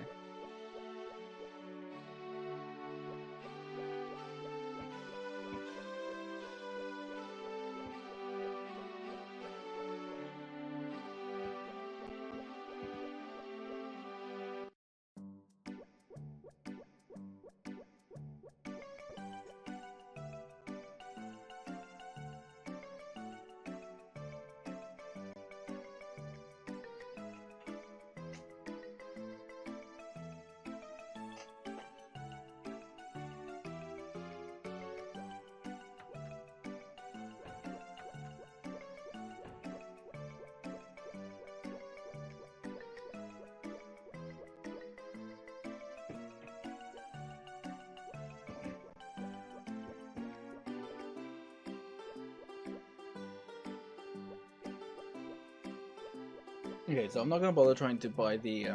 Speaker 1: Okay, so I'm not gonna bother trying to buy the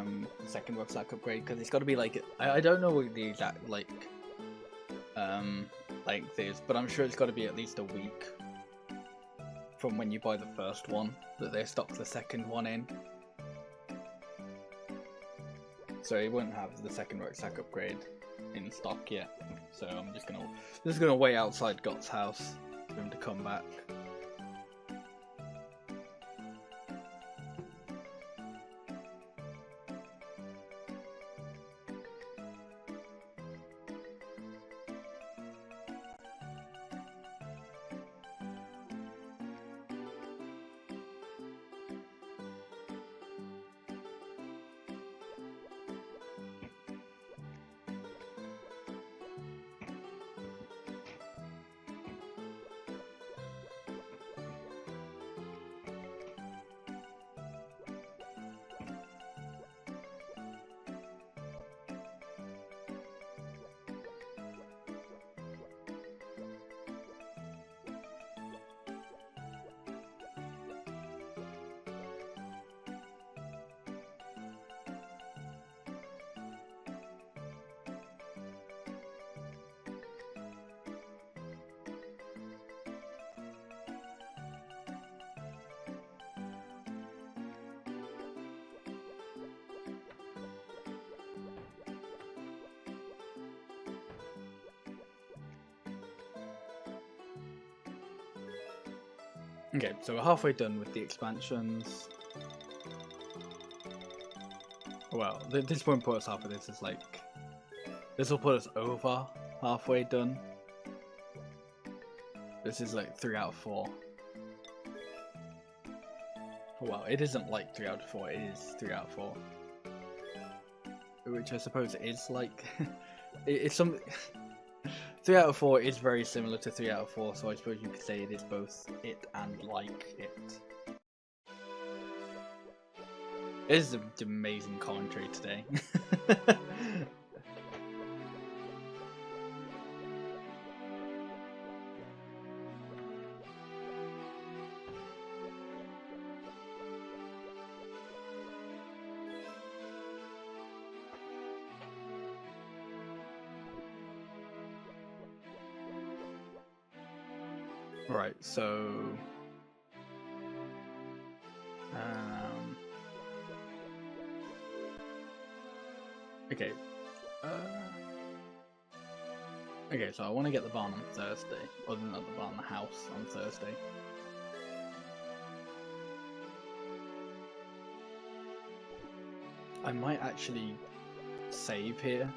Speaker 1: second rucksack upgrade because it's got to be like I don't know what the exact like length is, but I'm sure it's got to be at least a week from when you buy the first one that they stock the second one in. So it won't have the second rucksack upgrade in stock yet. So I'm just gonna wait outside Gott's house for him to come back. Okay, so we're halfway done with the expansions. Well, this won't put us halfway. This is like, this will put us over halfway done. This is like 3 out of 4. Well, it isn't like 3 out of 4. It is 3 out of 4. Which I suppose is like, it's some. 3 out of 4 is very similar to 3 out of 4, so I suppose you could say it is both it and like it. It is an amazing commentary today. Right, so okay. Okay, so I want to get the barn on Thursday, or not the barn, the house on Thursday. I might actually save here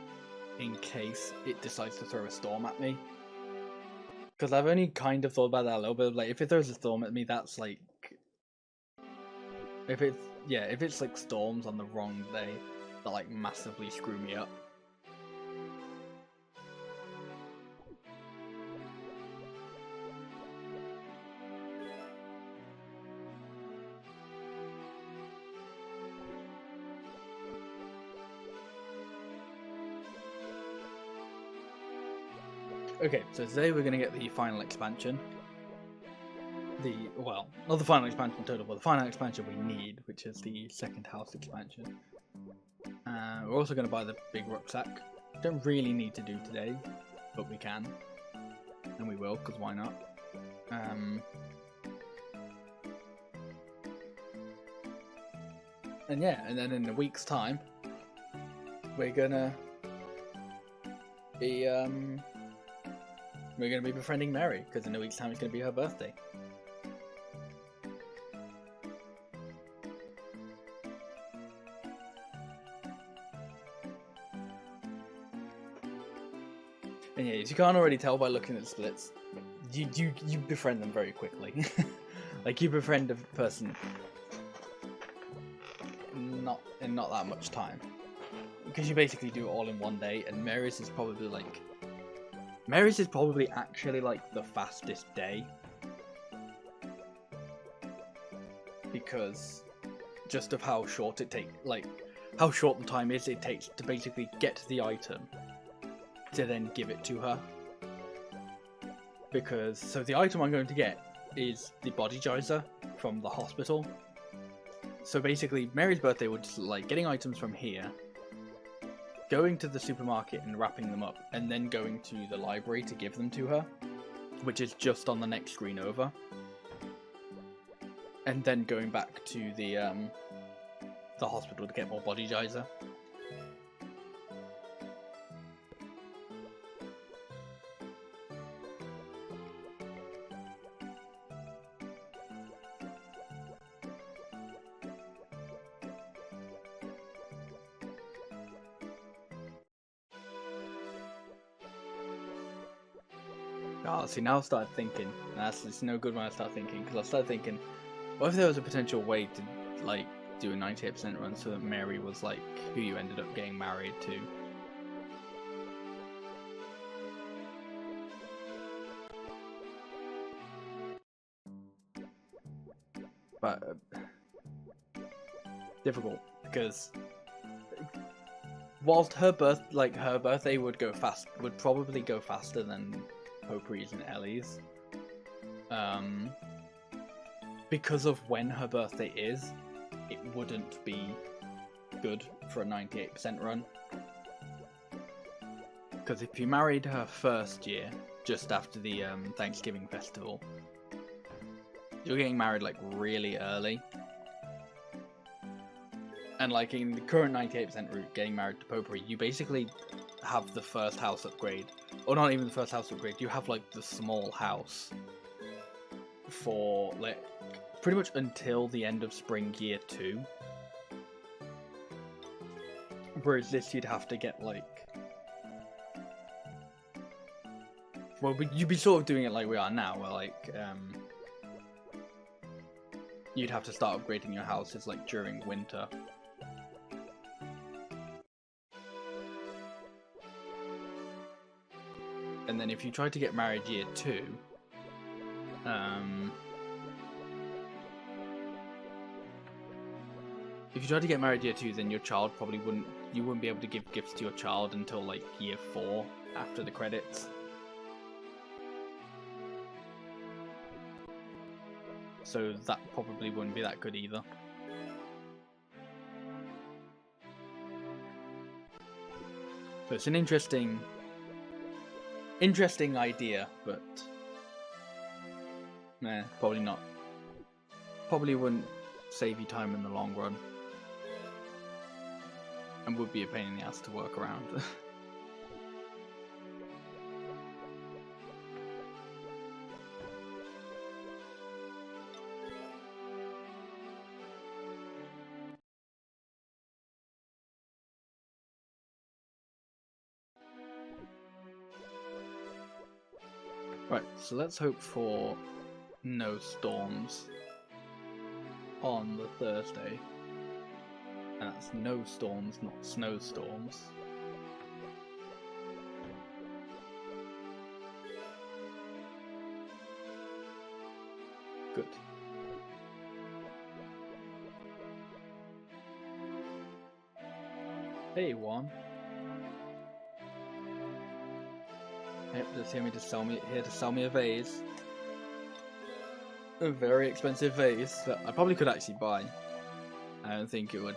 Speaker 1: in case it decides to throw a storm at me. Because I've only kind of thought about that a little bit. Like, if it throws a storm at me, that's like, if it's like storms on the wrong day, that like massively screw me up. Okay, so today we're going to get the final expansion. Well, not the final expansion total, but the final expansion we need, which is the second house expansion. We're also going to buy the big rucksack. Don't really need to do today, but we can. And we will, because why not? And yeah, and then in a week's time, we're gonna be befriending Mary, because in a week's time it's gonna be her birthday. And yeah, as you can't already tell by looking at the splits, you befriend them very quickly. Like, you befriend a person in not that much time, because you basically do it all in one day. And Mary's is probably actually like the fastest day, because just of how short it takes, like how short the time is it takes to basically get the item to then give it to her. Because so the item I'm going to get is the body geyser from the hospital. So basically, Mary's birthday would just like getting items from here, going to the supermarket and wrapping them up, and then going to the library to give them to her, which is just on the next screen over, and then going back to the hospital to get more body geyser. Oh, see, now I started thinking, it's no good when I start thinking, because I started thinking, what if there was a potential way to, like, do a 98% run so that Mary was, like, who you ended up getting married to? But, difficult, because whilst her birthday would probably go faster than Potpourri's and Ellie's, because of when her birthday is, it wouldn't be good for a 98% run. Because if you married her first year, just after the Thanksgiving festival, you're getting married like really early. And like in the current 98% route, getting married to Potpourri, you basically have the first house upgrade. Or not even the first house upgrade, you have like the small house for like pretty much until the end of spring year 2. Whereas this you'd have to get like, well, you'd be sort of doing it like we are now, where like you'd have to start upgrading your houses like during winter. And then if you try to get married year 2, if you try to get married year 2, then your child probably you wouldn't be able to give gifts to your child until like year 4 after the credits. So that probably wouldn't be that good either. So it's an interesting idea, but nah, probably not. Probably wouldn't save you time in the long run, and would be a pain in the ass to work around. Right, so let's hope for no storms on the Thursday. And that's no storms, not snowstorms. Good. Hey, Juan. Yep, just here to sell me a vase. A very expensive vase that I probably could actually buy. I don't think it would.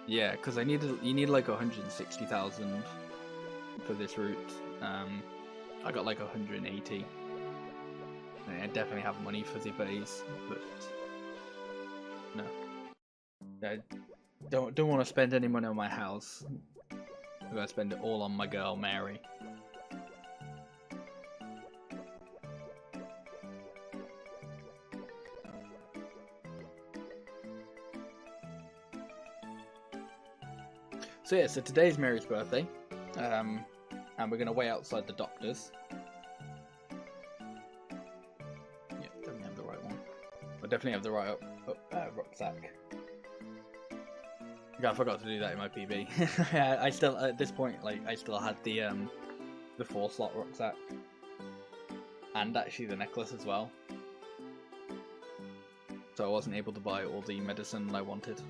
Speaker 1: Yeah, because you need like 160,000 for this route. I got like 180. I definitely have money for the vase, but no. I don't want to spend any money on my house. I'm gonna spend it all on my girl Mary. So yeah, so today's Mary's birthday, and we're gonna wait outside the doctor's. Yeah, definitely have the right one. I definitely have the right rucksack. Yeah, I forgot to do that in my PB. Yeah, I still at this point, like, I still had the 4-slot rucksack, and actually the necklace as well. So I wasn't able to buy all the medicine I wanted.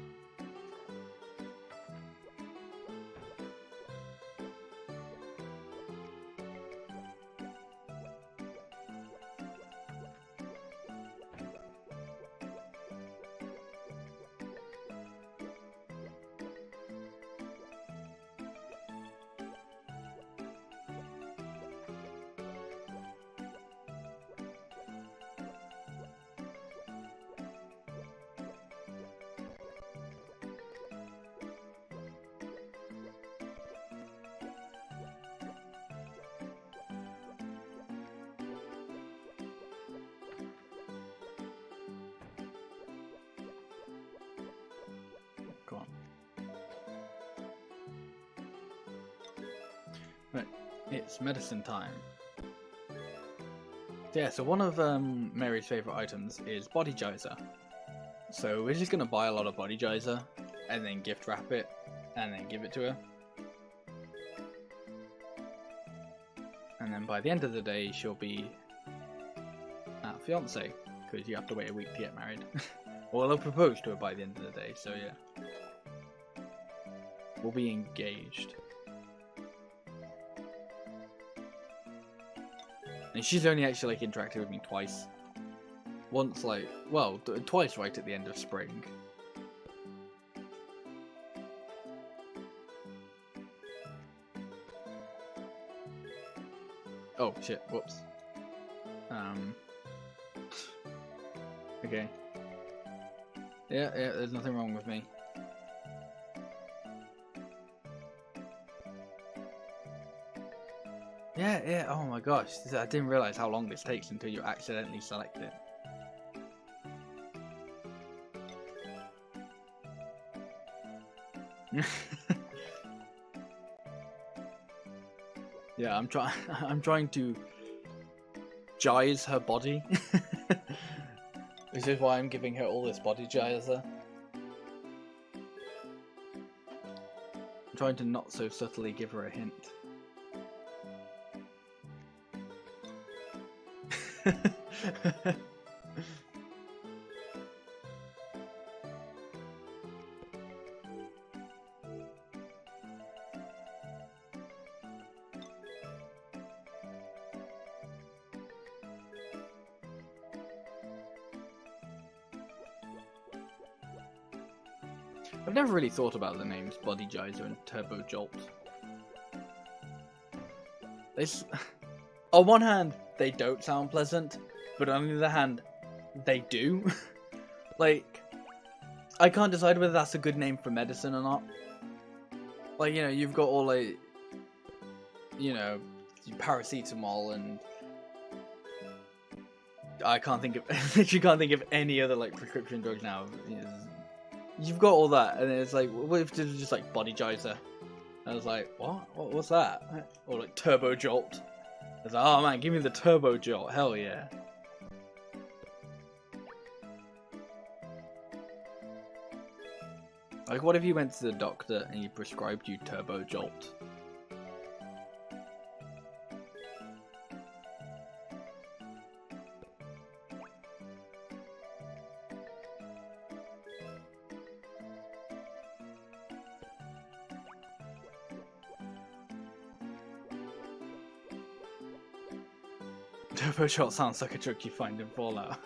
Speaker 1: Go on. Right, it's medicine time. Yeah, so one of Mary's favourite items is Body Geyser. So we're just going to buy a lot of Body Geyser and then gift wrap it and then give it to her. And then by the end of the day she'll be our fiance, because you have to wait a week to get married. Well, I'll propose to her by the end of the day, so yeah. We'll be engaged. And she's only actually like interacted with me twice. Once like, well, twice right at the end of spring. Oh shit, whoops. Okay. Yeah, there's nothing wrong with me. Yeah, Yeah, yeah. Oh my gosh, I didn't realize how long this takes until you accidentally select it. Yeah, I'm trying. I'm trying to gyze her body. This is why I'm giving her all this body gyzer. I'm trying to not so subtly give her a hint. I've never really thought about the names Body Geyser and Turbo Jolt. On one hand, they don't sound pleasant, but on the other hand, they do. Like, I can't decide whether that's a good name for medicine or not. Like, you know, you've got all like, you know, paracetamol and I can't think of, literally can't think of any other like prescription drugs now. You've got all that, and it's like, what if it was just like Body Geyser? I was like, what's that? Or like Turbo Jolt. I was like, oh man, give me the Turbo Jolt, hell yeah. Like, what if you went to the doctor and he prescribed you Turbo Jolt? Turbo Jolt sounds like a drug you find in Fallout.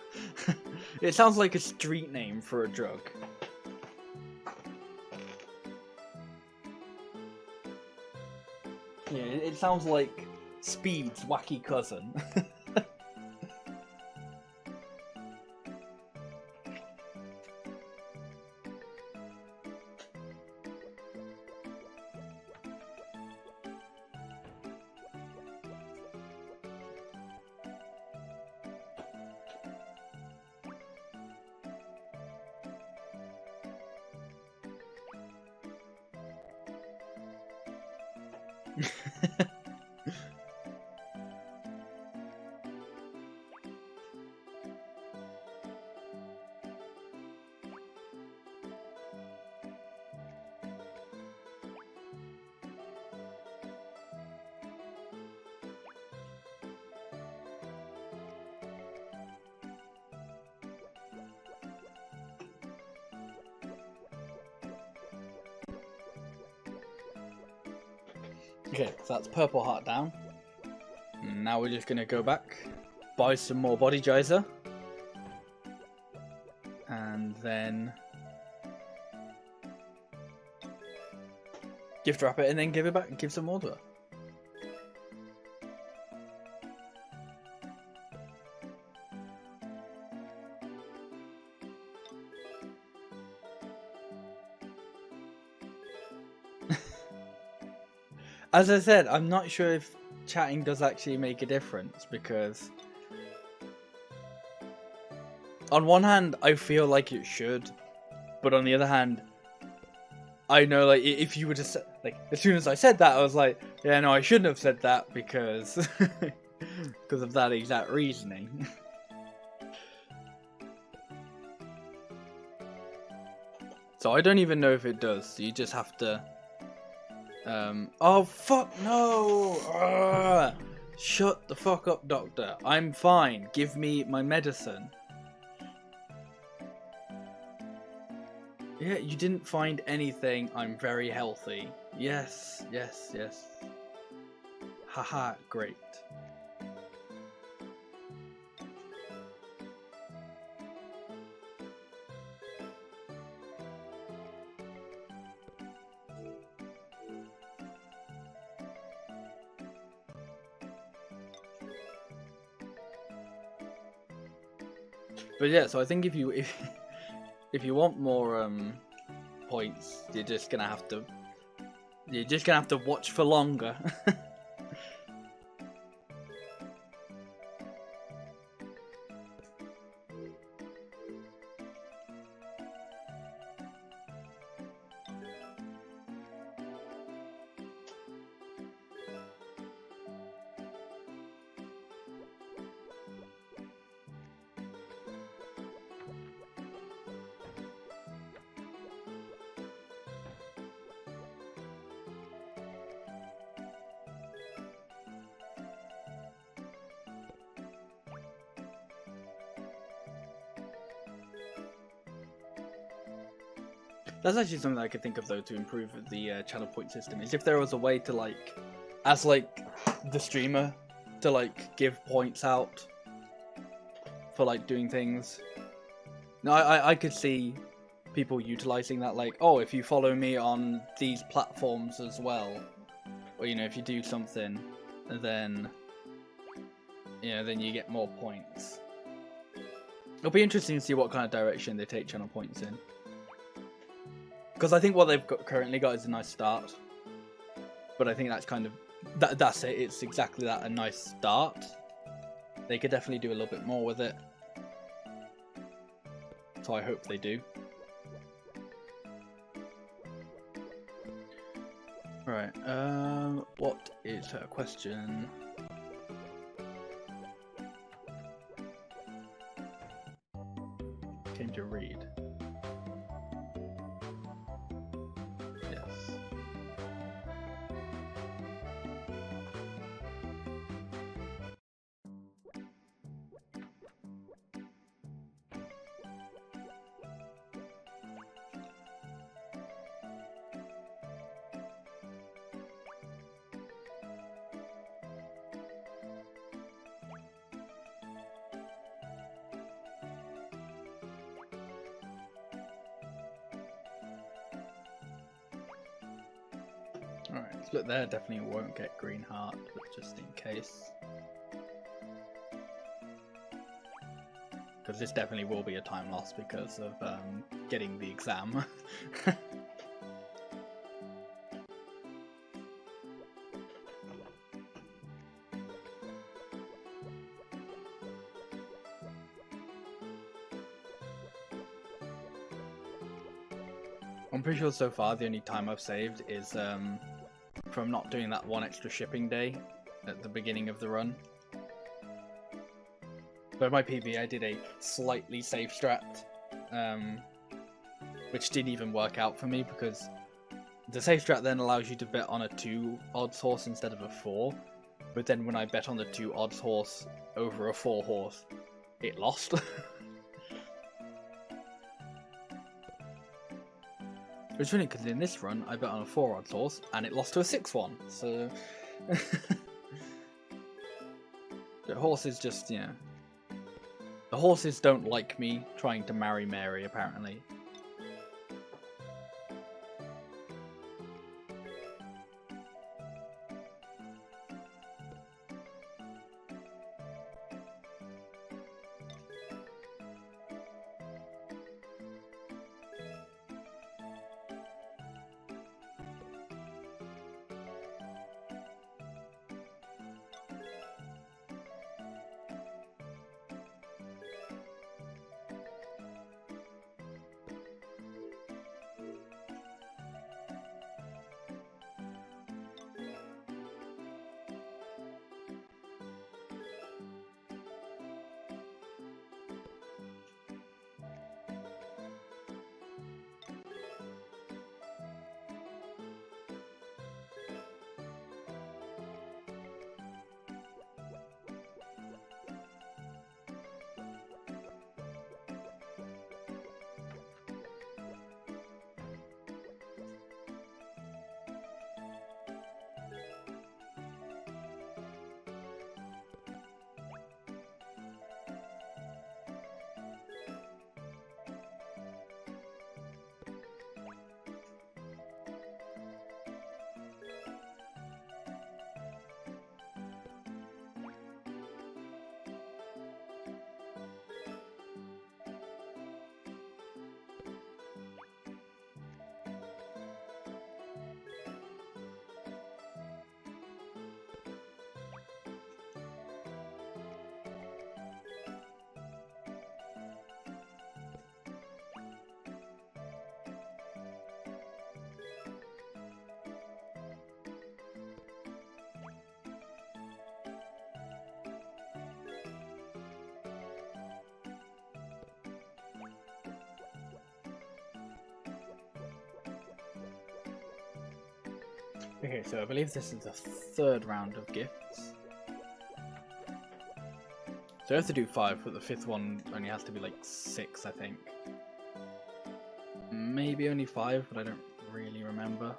Speaker 1: It sounds like a street name for a drug. Yeah, it sounds like Speed's wacky cousin. Okay, so that's Purple Heart down. Now we're just gonna go back, buy some more Body Geyser, and then gift wrap it, and then give it back and give some more to her. As I said, I'm not sure if chatting does actually make a difference, because on one hand, I feel like it should, but on the other hand, I know, like, if you were to say, like, as soon as I said that, I was like, yeah, no, I shouldn't have said that because because of that exact reasoning. So I don't even know if it does. You just have to. Oh fuck no! Shut the fuck up, doctor. I'm fine. Give me my medicine. Yeah, you didn't find anything. I'm very healthy. Yes, yes, yes. Haha, great. But yeah, so I think if you want more points, you're just gonna have to watch for longer. That's actually something I could think of though to improve the channel point system. Is if there was a way to like, as like the streamer, to like give points out for like doing things. No, I could see people utilizing that, like, oh, if you follow me on these platforms as well, or you know, if you do something, then then you get more points. It'll be interesting to see what kind of direction they take channel points in, because I think what they've currently got is a nice start, but I think that's kind of that's it. It's exactly that, a nice start. They could definitely do a little bit more with it, so I hope they do. Right, what is her question? Came to read. Yes. Alright, look there, definitely won't get green heart, but just in case. Because this definitely will be a time loss because of getting the exam. I'm pretty sure so far the only time I've saved is from not doing that one extra shipping day at the beginning of the run. But my PB, I did a slightly safe strat, which didn't even work out for me because the safe strat then allows you to bet on a 2 odds horse instead of a 4. But then when I bet on the 2 odds horse over a 4 horse, it lost. It's funny because in this run I bet on a 4 odds horse and it lost to a 6-1, so the horses just, the horses don't like me trying to marry Mary apparently. Okay, so I believe this is the 3rd round of gifts. So I have to do 5, but the 5th one only has to be like 6, I think. Maybe only 5, but I don't really remember.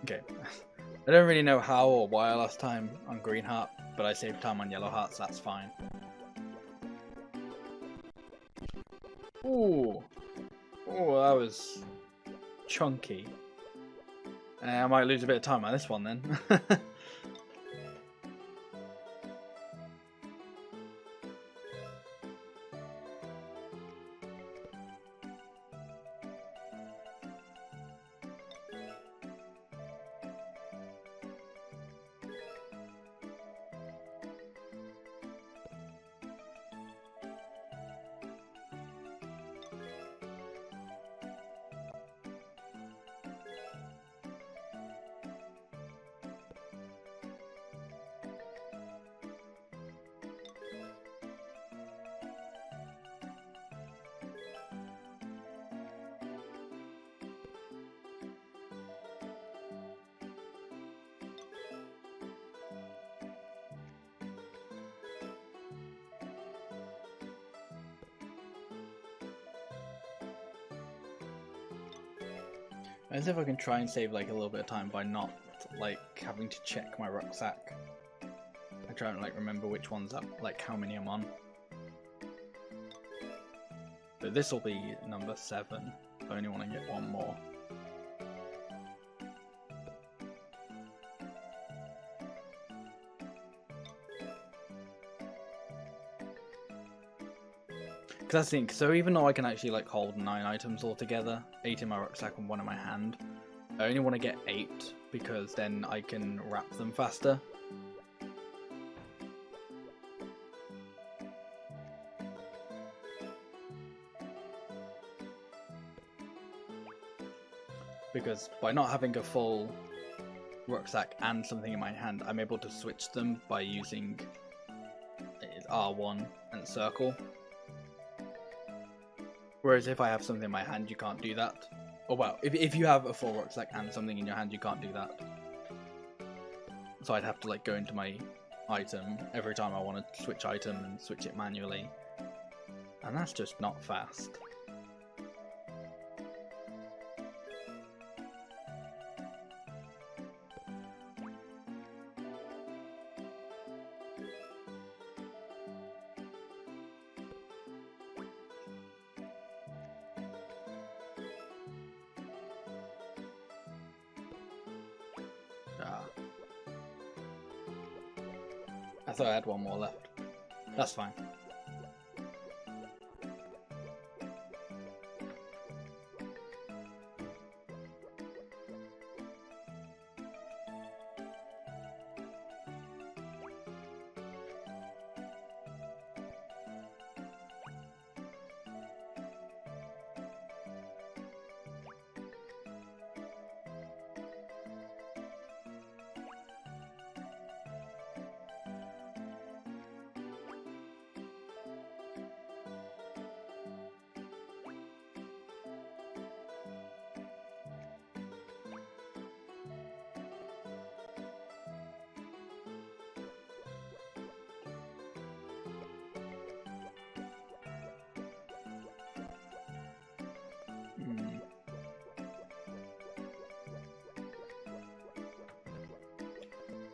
Speaker 1: Okay. I don't really know how or why I lost time on Green Heart, but I saved time on Yellow Heart, so that's fine. Ooh. Oh, that was chunky. I might lose a bit of time on this one then. As if I can try and save like a little bit of time by not like having to check my rucksack. I try and like remember which one's up, like how many I'm on. But this will be number 7. I only want to get one more. Because that's the thing, so even though I can actually like hold 9 items all together, 8 in my rucksack and 1 in my hand, I only want to get 8 because then I can wrap them faster. Because by not having a full rucksack and something in my hand, I'm able to switch them by using R1 and circle. Whereas if I have something in my hand, you can't do that. Or well, if you have a full rucksack and something in your hand, you can't do that. So I'd have to like go into my item every time I want to switch item and switch it manually. And that's just not fast. I thought I had one more left. That's fine.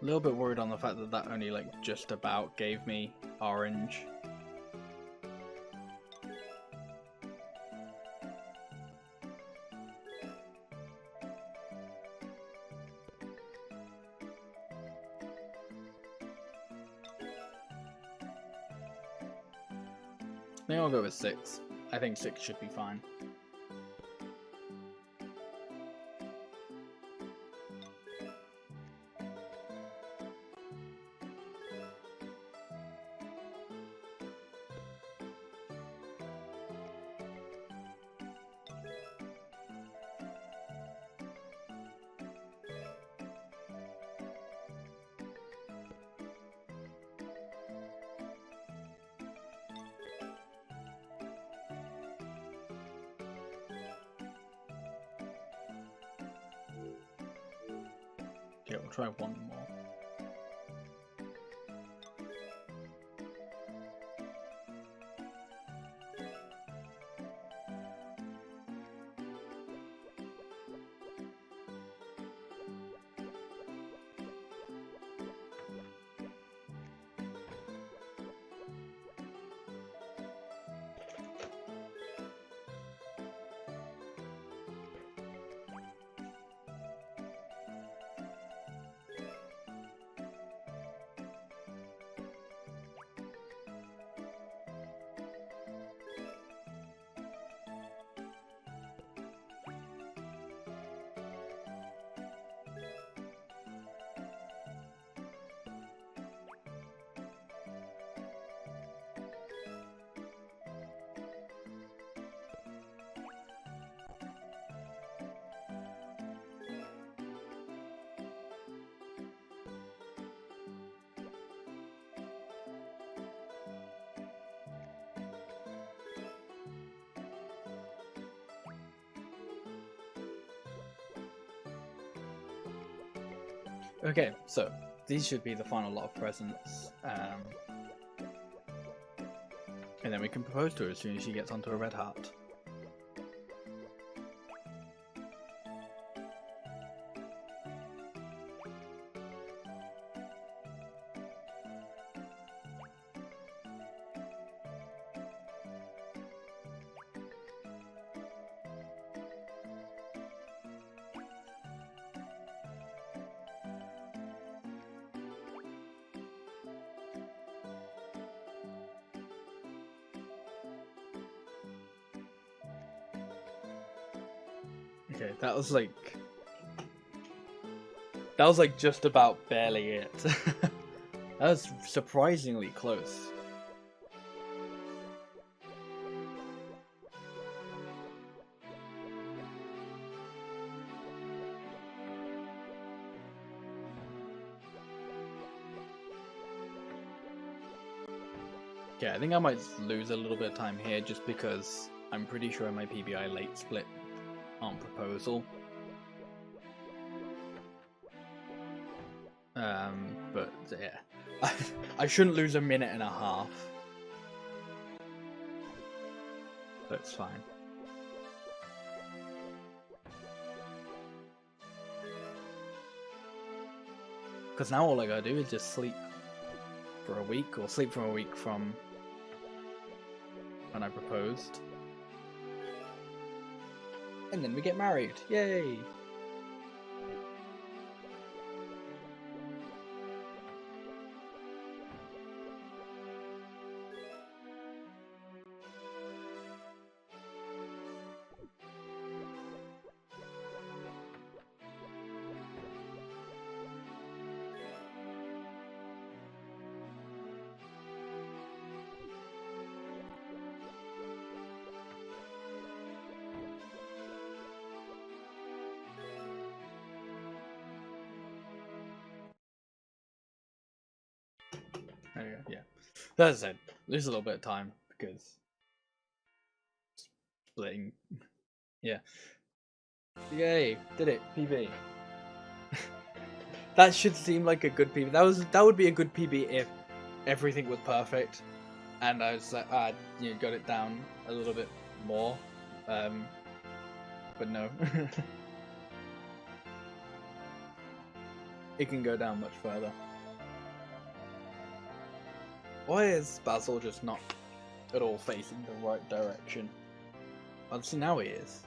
Speaker 1: A little bit worried on the fact that that only like just about gave me orange. I think I'll go with 6. I think 6 should be fine. Okay, we'll try one more. Okay, so these should be the final lot of presents. And then we can propose to her as soon as she gets onto a red heart. Okay, that was like just about barely it. That was surprisingly close. Okay, I think I might lose a little bit of time here just because I'm pretty sure my PBI late split on proposal. But yeah, I shouldn't lose a minute and a half. That's fine. Because now all I gotta do is just sleep for a week, or sleep for a week from when I proposed. And then we get married. Yay! There you go, yeah. As I said, lose a little bit of time because splitting. Yeah. Yay! Did it, PB. That should seem like a good PB. That would be a good PB if everything was perfect, and I was like, got it down a little bit more. But no. It can go down much further. Why is Basil just not at all facing the right direction? Obviously now he is.